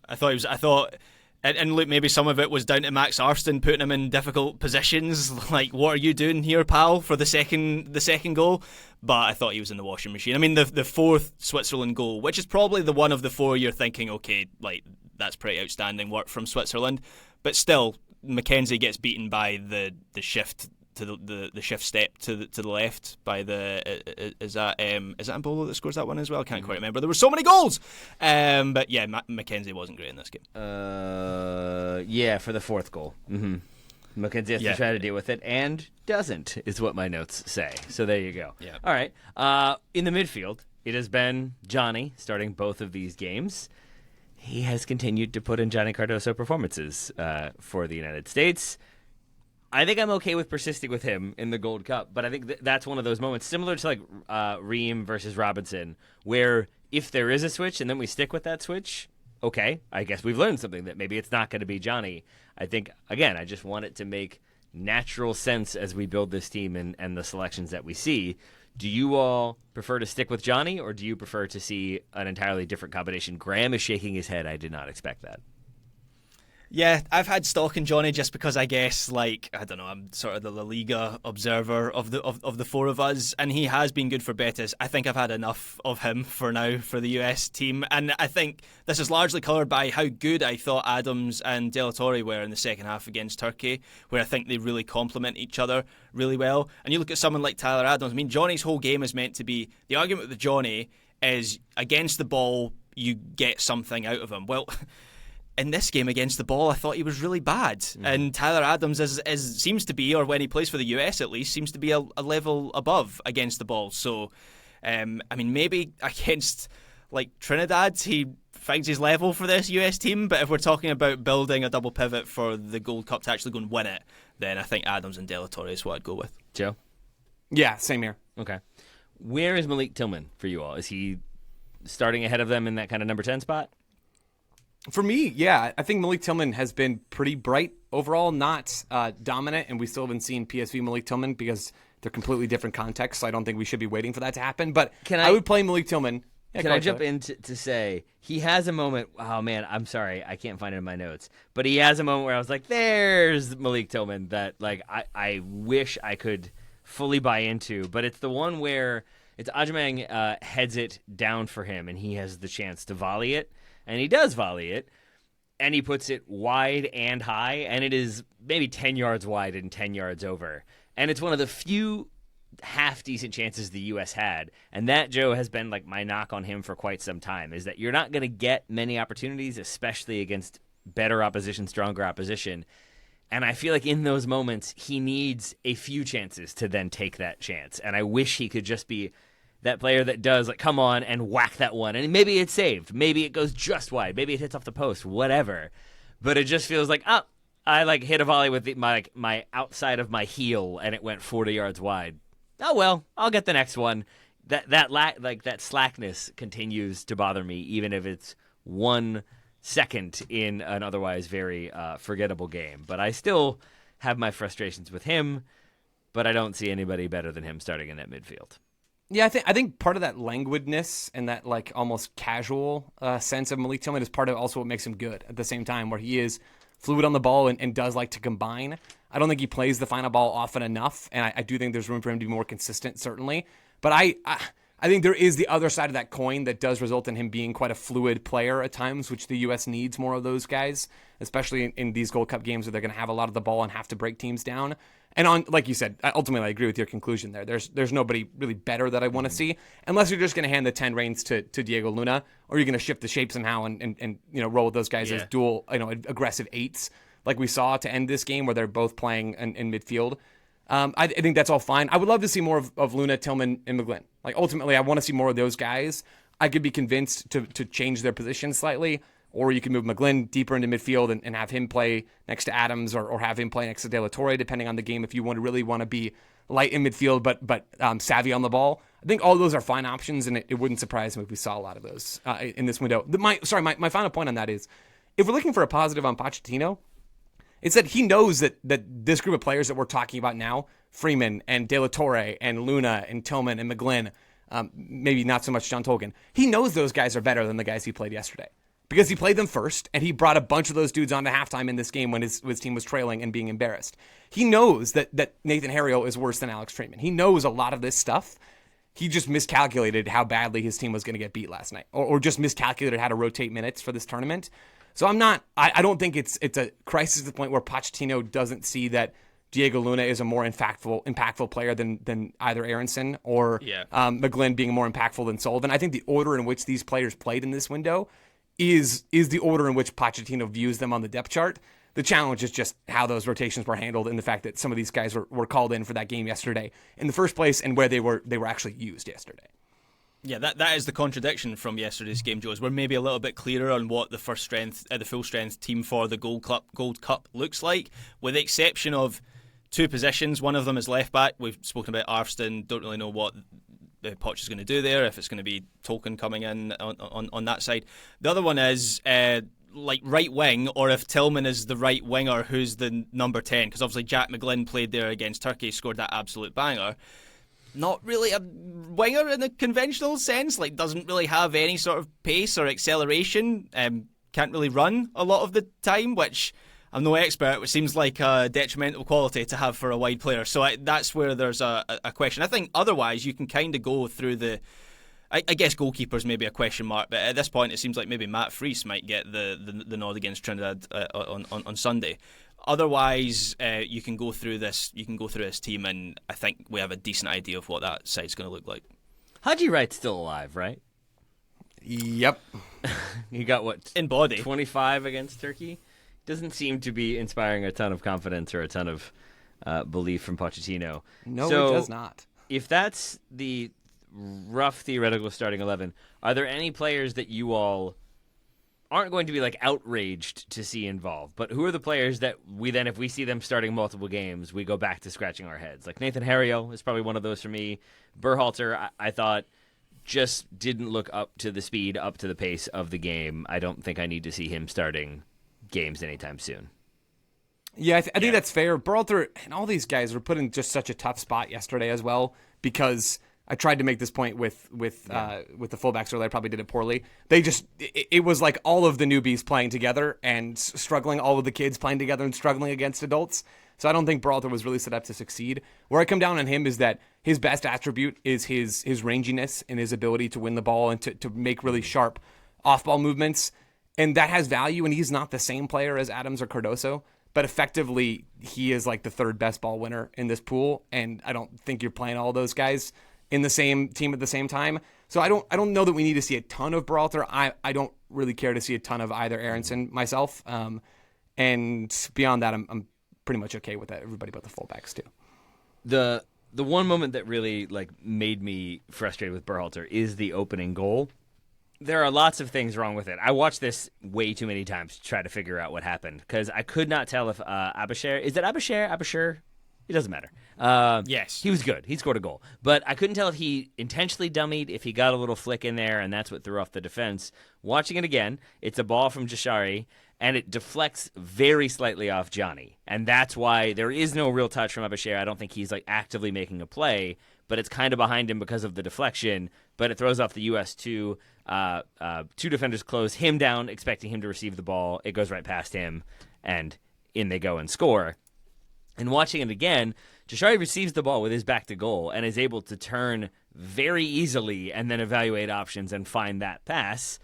And look, maybe some of it was down to Max Arfston putting him in difficult positions. Like, what are you doing here, pal, for the second goal? But I thought he was in the washing machine. I mean, the fourth Switzerland goal, which is probably the one of the four you're thinking, okay, like that's pretty outstanding work from Switzerland. But still, McKenzie gets beaten by the shift. To the shift step to the left by is that Embolo that scores that one as well? I can't quite remember. There were so many goals, but yeah, McKenzie wasn't great in this game. Yeah, for the fourth goal, McKenzie has to try to deal with it and doesn't, is what my notes say. So there you go. Yeah. All right. In the midfield, it has been Johnny starting both of these games. He has continued to put in Johnny Cardoso performances for the United States. I think I'm okay with persisting with him in the Gold Cup, but I think that's one of those moments similar to like Ream versus Robinson, where if there is a switch and then we stick with that switch, okay, I guess we've learned something that maybe it's not going to be Johnny. I think, again, I just want it to make natural sense as we build this team and the selections that we see. Do you all prefer to stick with Johnny, or do you prefer to see an entirely different combination? Graham is shaking his head. I did not expect that. Yeah, I've had stock in Johnny just because I guess, like, I don't know, I'm sort of the La Liga observer of the four of us, and he has been good for Betis. I think I've had enough of him for now for the US team, and I think this is largely coloured by how good I thought Adams and De La Torre were in the second half against Turkey, where I think they really complement each other really well. And you look at someone like Tyler Adams, I mean, Johnny's whole game is meant to be, the argument with Johnny is against the ball, you get something out of him. Well, in this game against the ball, I thought he was really bad. And Tyler Adams seems to be, or when he plays for the US at least, seems to be a level above against the ball. So, I mean, maybe against like Trinidad, he finds his level for this US team. But if we're talking about building a double pivot for the Gold Cup to actually go and win it, then I think Adams and De La Torre is what I'd go with. Joe? Yeah, same here. Okay. Where is Malik Tillman for you all? Is he starting ahead of them in that kind of number 10 spot? For me, yeah, I think Malik Tillman has been pretty bright overall, not dominant, and we still haven't seen PSV Malik Tillman because they're completely different contexts, so I don't think we should be waiting for that to happen. But I would play Malik Tillman Can I jump in to say he has a moment? Oh man, I'm sorry, I can't find it in my notes. But he has a moment where I was like, "There's Malik Tillman." That like I wish I could fully buy into, but it's the one where it's Ajamang heads it down for him, and he has the chance to volley it, and he does volley it, and he puts it wide and high, and it is maybe 10 yards wide and 10 yards over, and it's one of the few half-decent chances the U.S. had, and that, Joe, has been like my knock on him for quite some time, is that you're not going to get many opportunities, especially against better opposition, stronger opposition, and I feel like in those moments, he needs a few chances to then take that chance, and I wish he could just be that player that does, like, come on and whack that one, and maybe it's saved, maybe it goes just wide, maybe it hits off the post, whatever, but it just feels like, I like hit a volley with my outside of my heel, and it went 40 yards wide. Oh well, I'll get the next one. That slackness continues to bother me, even if it's 1 second in an otherwise very forgettable game. But I still have my frustrations with him. But I don't see anybody better than him starting in that midfield. Yeah, I think part of that languidness and that like almost casual sense of Malik Tillman is part of also what makes him good at the same time, where he is fluid on the ball and does like to combine. I don't think he plays the final ball often enough, and I do think there's room for him to be more consistent, certainly. But I think there is the other side of that coin that does result in him being quite a fluid player at times, which the U.S. needs more of those guys, especially in these Gold Cup games where they're going to have a lot of the ball and have to break teams down. And on, like you said, ultimately I agree with your conclusion there. There's nobody really better that I want to see, unless you're just going to hand the 10 reins to Diego Luna, or you're going to shift the shape somehow and roll with those guys as dual aggressive eights, like we saw to end this game where they're both playing in midfield. I think that's all fine. I would love to see more of Luna, Tillman, and McGlynn. Like ultimately, I want to see more of those guys. I could be convinced to change their position slightly, or you can move McGlynn deeper into midfield and have him play next to Adams, or have him play next to De La Torre, depending on the game, if you really want to be light in midfield but savvy on the ball. I think all those are fine options, and it wouldn't surprise me if we saw a lot of those in this window. My final point on that is, if we're looking for a positive on Pochettino, it's that he knows that this group of players that we're talking about now, Freeman and De La Torre and Luna and Tillman and McGlynn, maybe not so much John Tolkien, he knows those guys are better than the guys he played yesterday. Because he played them first, and he brought a bunch of those dudes on to halftime in this game when his team was trailing and being embarrassed. He knows that Nathan Herald is worse than Alex Freeman. He knows a lot of this stuff. He just miscalculated how badly his team was going to get beat last night, or just miscalculated how to rotate minutes for this tournament. So I don't think it's a crisis at the point where Pochettino doesn't see that Diego Luna is a more impactful player than either Aronson or McGlynn being more impactful than Sullivan. I think the order in which these players played in this window is the order in which Pochettino views them on the depth chart. The challenge is just how those rotations were handled, and the fact that some of these guys were called in for that game yesterday in the first place, and where they were actually used yesterday. Yeah, that is the contradiction from yesterday's game, Joe. Is we're maybe a little bit clearer on what the full strength team for the Gold Cup looks like, with the exception of two positions. One of them is left back. We've spoken about Arfston. Don't really know what Poch is going to do there, if it's going to be Tolkien coming in on that side. The other one is like right wing, or if Tillman is the right winger, who's the number 10, because obviously Jack McGlynn played there against Turkey, scored that absolute banger. Not really a winger in the conventional sense, like doesn't really have any sort of pace or acceleration, can't really run a lot of the time, which I'm no expert, which seems like a detrimental quality to have for a wide player. So that's where there's a question. I think otherwise you can kind of go through the... I guess goalkeeper's maybe a question mark, but at this point it seems like maybe Matt Freese might get the nod against Trinidad on Sunday. Otherwise, you can go through this team, and I think we have a decent idea of what that side's going to look like. Haji Wright's still alive, right? Yep. He got what? In body. 25 against Turkey? Doesn't seem to be inspiring a ton of confidence or a ton of belief from Pochettino. No, it does not. If that's the rough theoretical starting 11, are there any players that you all aren't going to be like outraged to see involved, but who are the players that we then, if we see them starting multiple games, we go back to scratching our heads? Like Nathan Herriot is probably one of those for me. Berhalter, I thought just didn't look up to the speed, up to the pace of the game. I don't think I need to see him starting games anytime soon. Yeah, I think that's fair. Berhalter and all these guys were put in just such a tough spot yesterday as well, because I tried to make this point with the fullbacks earlier. I probably did it poorly. It was like all of the newbies playing together and struggling, all of the kids playing together and struggling against adults. So I don't think Berhalter was really set up to succeed. Where I come down on him is that his best attribute is his ranginess and his ability to win the ball and to make really sharp off-ball movements. And that has value, and he's not the same player as Adams or Cardoso. But effectively, he is like the third best ball winner in this pool, and I don't think you're playing all those guys in the same team at the same time. So I don't know that we need to see a ton of Berhalter. I don't really care to see a ton of either Aronson myself. And beyond that, I'm pretty much okay with that. Everybody but the fullbacks too. The one moment that really made me frustrated with Berhalter is the opening goal. There are lots of things wrong with it. I watched this way too many times to try to figure out what happened because I could not tell if Aboucher... Is it Aboucher? It doesn't matter. Yes. He was good. He scored a goal. But I couldn't tell if he intentionally dummied, if he got a little flick in there, and that's what threw off the defense. Watching it again, it's a ball from Jashari, and it deflects very slightly off Johnny. And that's why there is no real touch from Aboucher. I don't think he's actively making a play, but it's kind of behind him because of the deflection. But it throws off the U.S. two defenders close him down, expecting him to receive the ball. It goes right past him, and in they go and score. And watching it again, Jashari receives the ball with his back to goal and is able to turn very easily and then evaluate options and find that pass.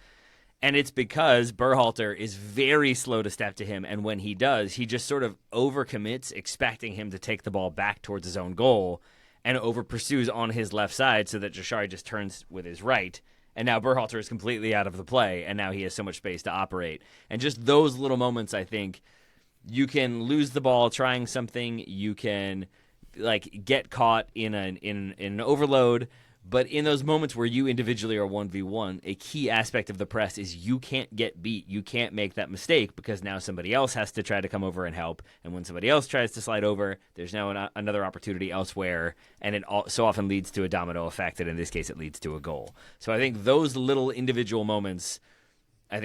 And it's because Berhalter is very slow to step to him, and when he does, he just sort of overcommits, expecting him to take the ball back towards his own goal, and over-pursues on his left side so that Jashari just turns with his right. And now Berhalter is completely out of the play, and now he has so much space to operate. And just those little moments, I think, you can lose the ball trying something, you can get caught in an overload, but in those moments where you individually are 1v1, a key aspect of the press is you can't get beat. You can't make that mistake because now somebody else has to try to come over and help. And when somebody else tries to slide over, there's now another opportunity elsewhere. And it so often leads to a domino effect. And in this case, it leads to a goal. So I think those little individual moments,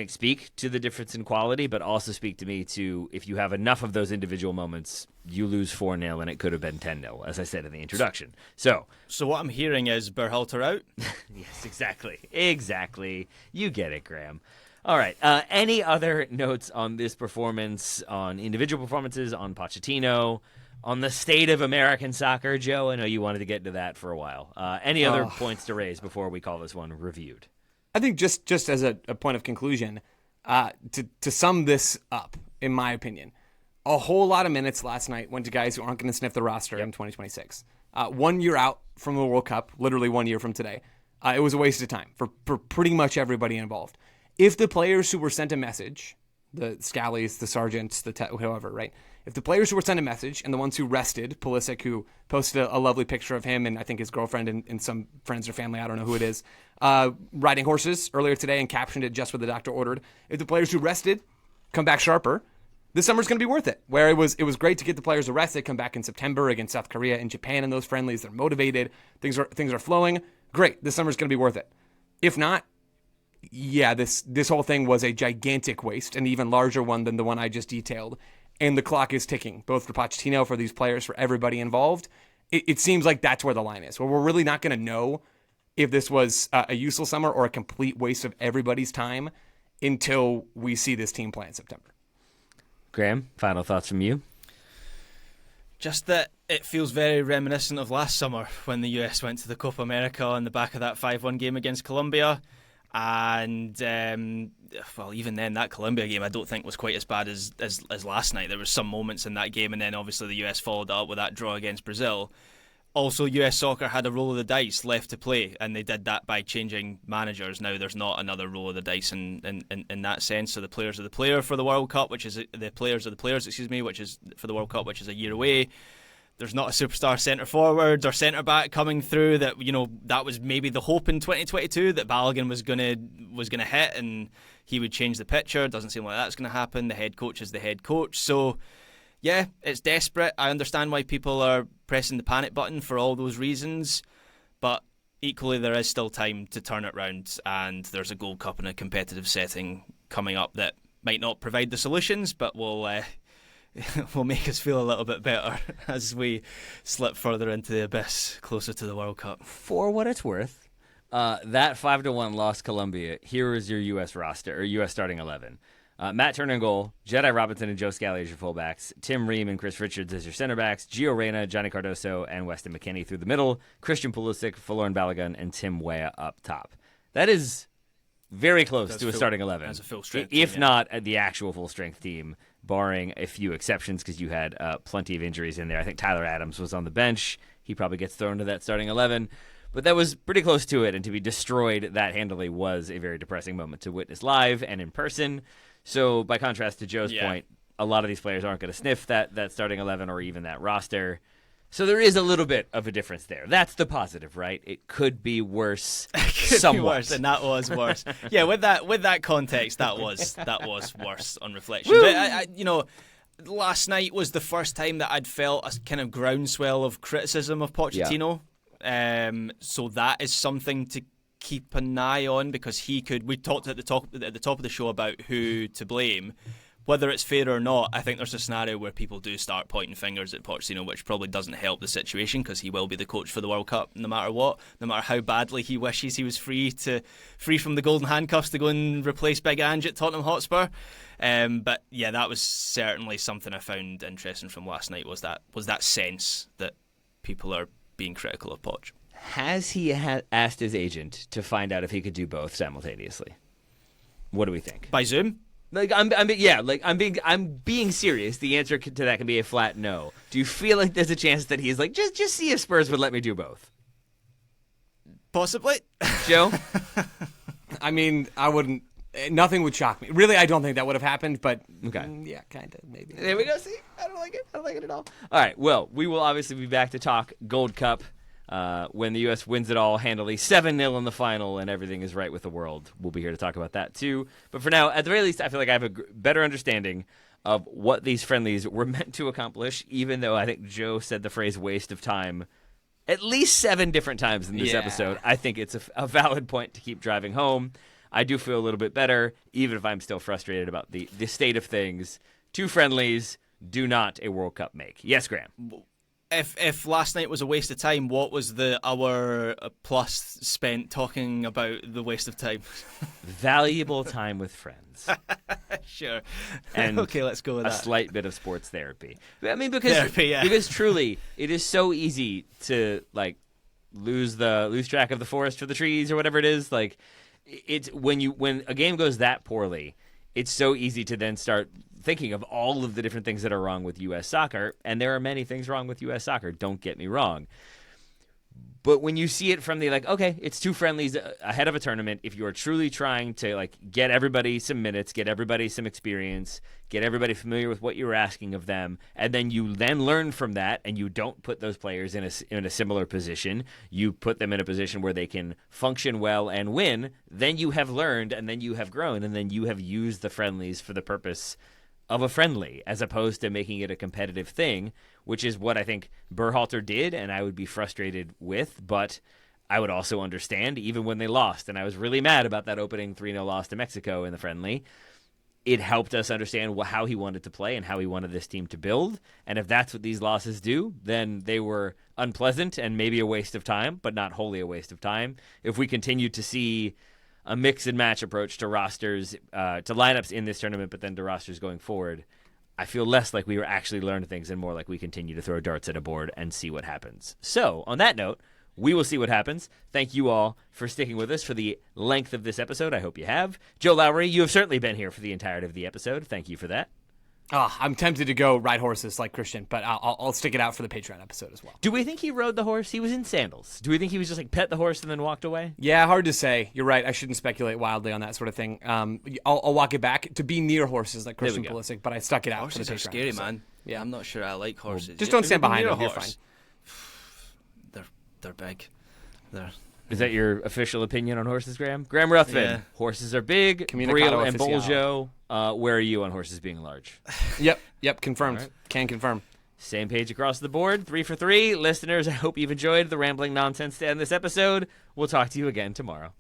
speak to the difference in quality, but also speak to me to if you have enough of those individual moments, you lose 4-0 and it could have been 10-0, as I said in the introduction. So what I'm hearing is Berhalter out? Yes, exactly. You get it, Graham. All right. Any other notes on this performance, on individual performances, on Pochettino, on the state of American soccer? Joe, I know you wanted to get into that for a while. Any other points to raise before we call this one reviewed? I think just as a point of conclusion, to sum this up, in my opinion, a whole lot of minutes last night went to guys who aren't going to sniff the roster in 2026. 1 year out from the World Cup, literally 1 year from today, it was a waste of time for pretty much everybody involved. If the players who were sent a message, the Scallies, the Sargents, whoever, right? If the players who were sent a message and the ones who rested, Pulisic, who posted a lovely picture of him and I think his girlfriend and some friends or family, I don't know who it is, riding horses earlier today and captioned it just what the doctor ordered. If the players who rested come back sharper, this summer's going to be worth it. Where it was great to get the players arrested, come back in September against South Korea and Japan in those friendlies. They're motivated. Things are flowing. Great. This summer's going to be worth it. If not, yeah, this whole thing was a gigantic waste, an even larger one than the one I just detailed. And the clock is ticking, both for Pochettino, for these players, for everybody involved. It seems like that's where the line is, where we're really not going to know if this was a useful summer or a complete waste of everybody's time until we see this team play in September. Graham, final thoughts from you? Just that it feels very reminiscent of last summer when the US went to the Copa America on the back of that 5-1 game against Colombia. And, even then, that Colombia game I don't think was quite as bad as last night. There were some moments in that game, and then obviously the US followed up with that draw against Brazil. Also, US soccer had a roll of the dice left to play, and they did that by changing managers. Now there's not another roll of the dice in that sense. So the players are the player for the World Cup, which is the players are the players, which is for the World Cup, which is a year away. There's not a superstar centre forward or centre back coming through that that was maybe the hope in 2022 that Balogun was gonna hit and he would change the picture. Doesn't seem like that's gonna happen. The head coach is the head coach, so. Yeah, it's desperate. I understand why people are pressing the panic button for all those reasons, but equally there is still time to turn it round, and there's a Gold Cup in a competitive setting coming up that might not provide the solutions, but will will make us feel a little bit better as we slip further into the abyss, closer to the World Cup. For what it's worth, that 5-1 lost Colombia. Here is your U.S. roster, or U.S. starting 11. Matt Turner in goal, Jedi Robinson and Joe Scally as your fullbacks, Tim Ream and Chris Richards as your center backs, Gio Reyna, Johnny Cardoso, and Weston McKennie through the middle, Christian Pulisic, Folarin Balogun, and Tim Weah up top. That is very close to a starting 11. That's a full strength if team, not the actual full strength team, barring a few exceptions because you had plenty of injuries in there. I think Tyler Adams was on the bench. He probably gets thrown to that starting 11. But that was pretty close to it, and to be destroyed that handily was a very depressing moment to witness live and in person. So by contrast to Joe's point, a lot of these players aren't going to sniff that starting 11 or even that roster. So there is a little bit of a difference there. That's the positive, right? It could be worse somewhat. Be worse, and that was worse. Yeah, with that context, that was worse on reflection. But last night was the first time that I'd felt a kind of groundswell of criticism of Pochettino. Yeah. So that is something to keep an eye on, because we talked at the top of the show about who to blame. Whether it's fair or not, I think there's a scenario where people do start pointing fingers at Pochettino, which probably doesn't help the situation, because he will be the coach for the World Cup no matter what, no matter how badly he wishes he was free from the golden handcuffs to go and replace Big Ange at Tottenham Hotspur. But yeah, that was certainly something I found interesting from last night, was that sense that people are being critical of Poch. Has he asked his agent to find out if he could do both simultaneously? What do we think? By Zoom? I'm being serious. The answer to that can be a flat no. Do you feel like there's a chance that he's like, just see if Spurs would let me do both? Possibly. Joe? I mean, I wouldn't. Nothing would shock me. Really, I don't think that would have happened, but yeah, kind of, maybe. There we go. See? I don't like it at all. All right, well, we will obviously be back to talk Gold Cup when the U.S. wins it all handily, 7-0 in the final, and everything is right with the world. We'll be here to talk about that, too. But for now, at the very least, I feel like I have a better understanding of what these friendlies were meant to accomplish, even though I think Joe said the phrase waste of time at least 7 different times in this episode. I think it's a valid point to keep driving home. I do feel a little bit better, even if I'm still frustrated about the state of things. 2 friendlies do not a World Cup make. Yes, Graham? If last night was a waste of time, what was the hour plus spent talking about the waste of time? Valuable time with friends. Sure. And okay, let's go with that. A slight bit of sports therapy. I mean, because truly, it is so easy to lose track of the forest for the trees or whatever it is. Like, it's when a game goes that poorly, it's so easy to then start thinking of all of the different things that are wrong with U.S. soccer, and there are many things wrong with U.S. soccer, don't get me wrong. But when you see it from the, okay, it's 2 friendlies ahead of a tournament, if you are truly trying to, get everybody some minutes, get everybody some experience, get everybody familiar with what you're asking of them, and then you learn from that, and you don't put those players in a similar position, you put them in a position where they can function well and win, then you have learned, and then you have grown, and then you have used the friendlies for the purpose of a friendly, as opposed to making it a competitive thing, which is what I think Berhalter did, and I would be frustrated with, but I would also understand even when they lost, and I was really mad about that opening 3-0 loss to Mexico in the friendly. It helped us understand how he wanted to play and how he wanted this team to build, and if that's what these losses do, then they were unpleasant and maybe a waste of time, but not wholly a waste of time. If we continue to see a mix and match approach to rosters, to lineups in this tournament, but then to rosters going forward, I feel less like we were actually learning things and more like we continue to throw darts at a board and see what happens. So, on that note, we will see what happens. Thank you all for sticking with us for the length of this episode. I hope you have. Joe Lowry, you have certainly been here for the entirety of the episode. Thank you for that. I'm tempted to go ride horses like Christian, but I'll stick it out for the Patreon episode as well. Do we think he rode the horse? He was in sandals. Do we think he was just pet the horse and then walked away? Yeah, hard to say. You're right. I shouldn't speculate wildly on that sort of thing. I'll walk it back to be near horses like Christian Pulisic, but I stuck it out horses for the Patreon. Horses are scary, episode. Man. Yeah, I'm not sure I like horses. Just don't stand behind them. You're fine. They're big. Is that your official opinion on horses, Graham? Graham Ruthven. Yeah. Horses are big. Briel and Boljo. Where are you on horses being large? Yep. Confirmed. Right. Can confirm. Same page across the board. 3 for 3. Listeners, I hope you've enjoyed the rambling nonsense to end this episode. We'll talk to you again tomorrow.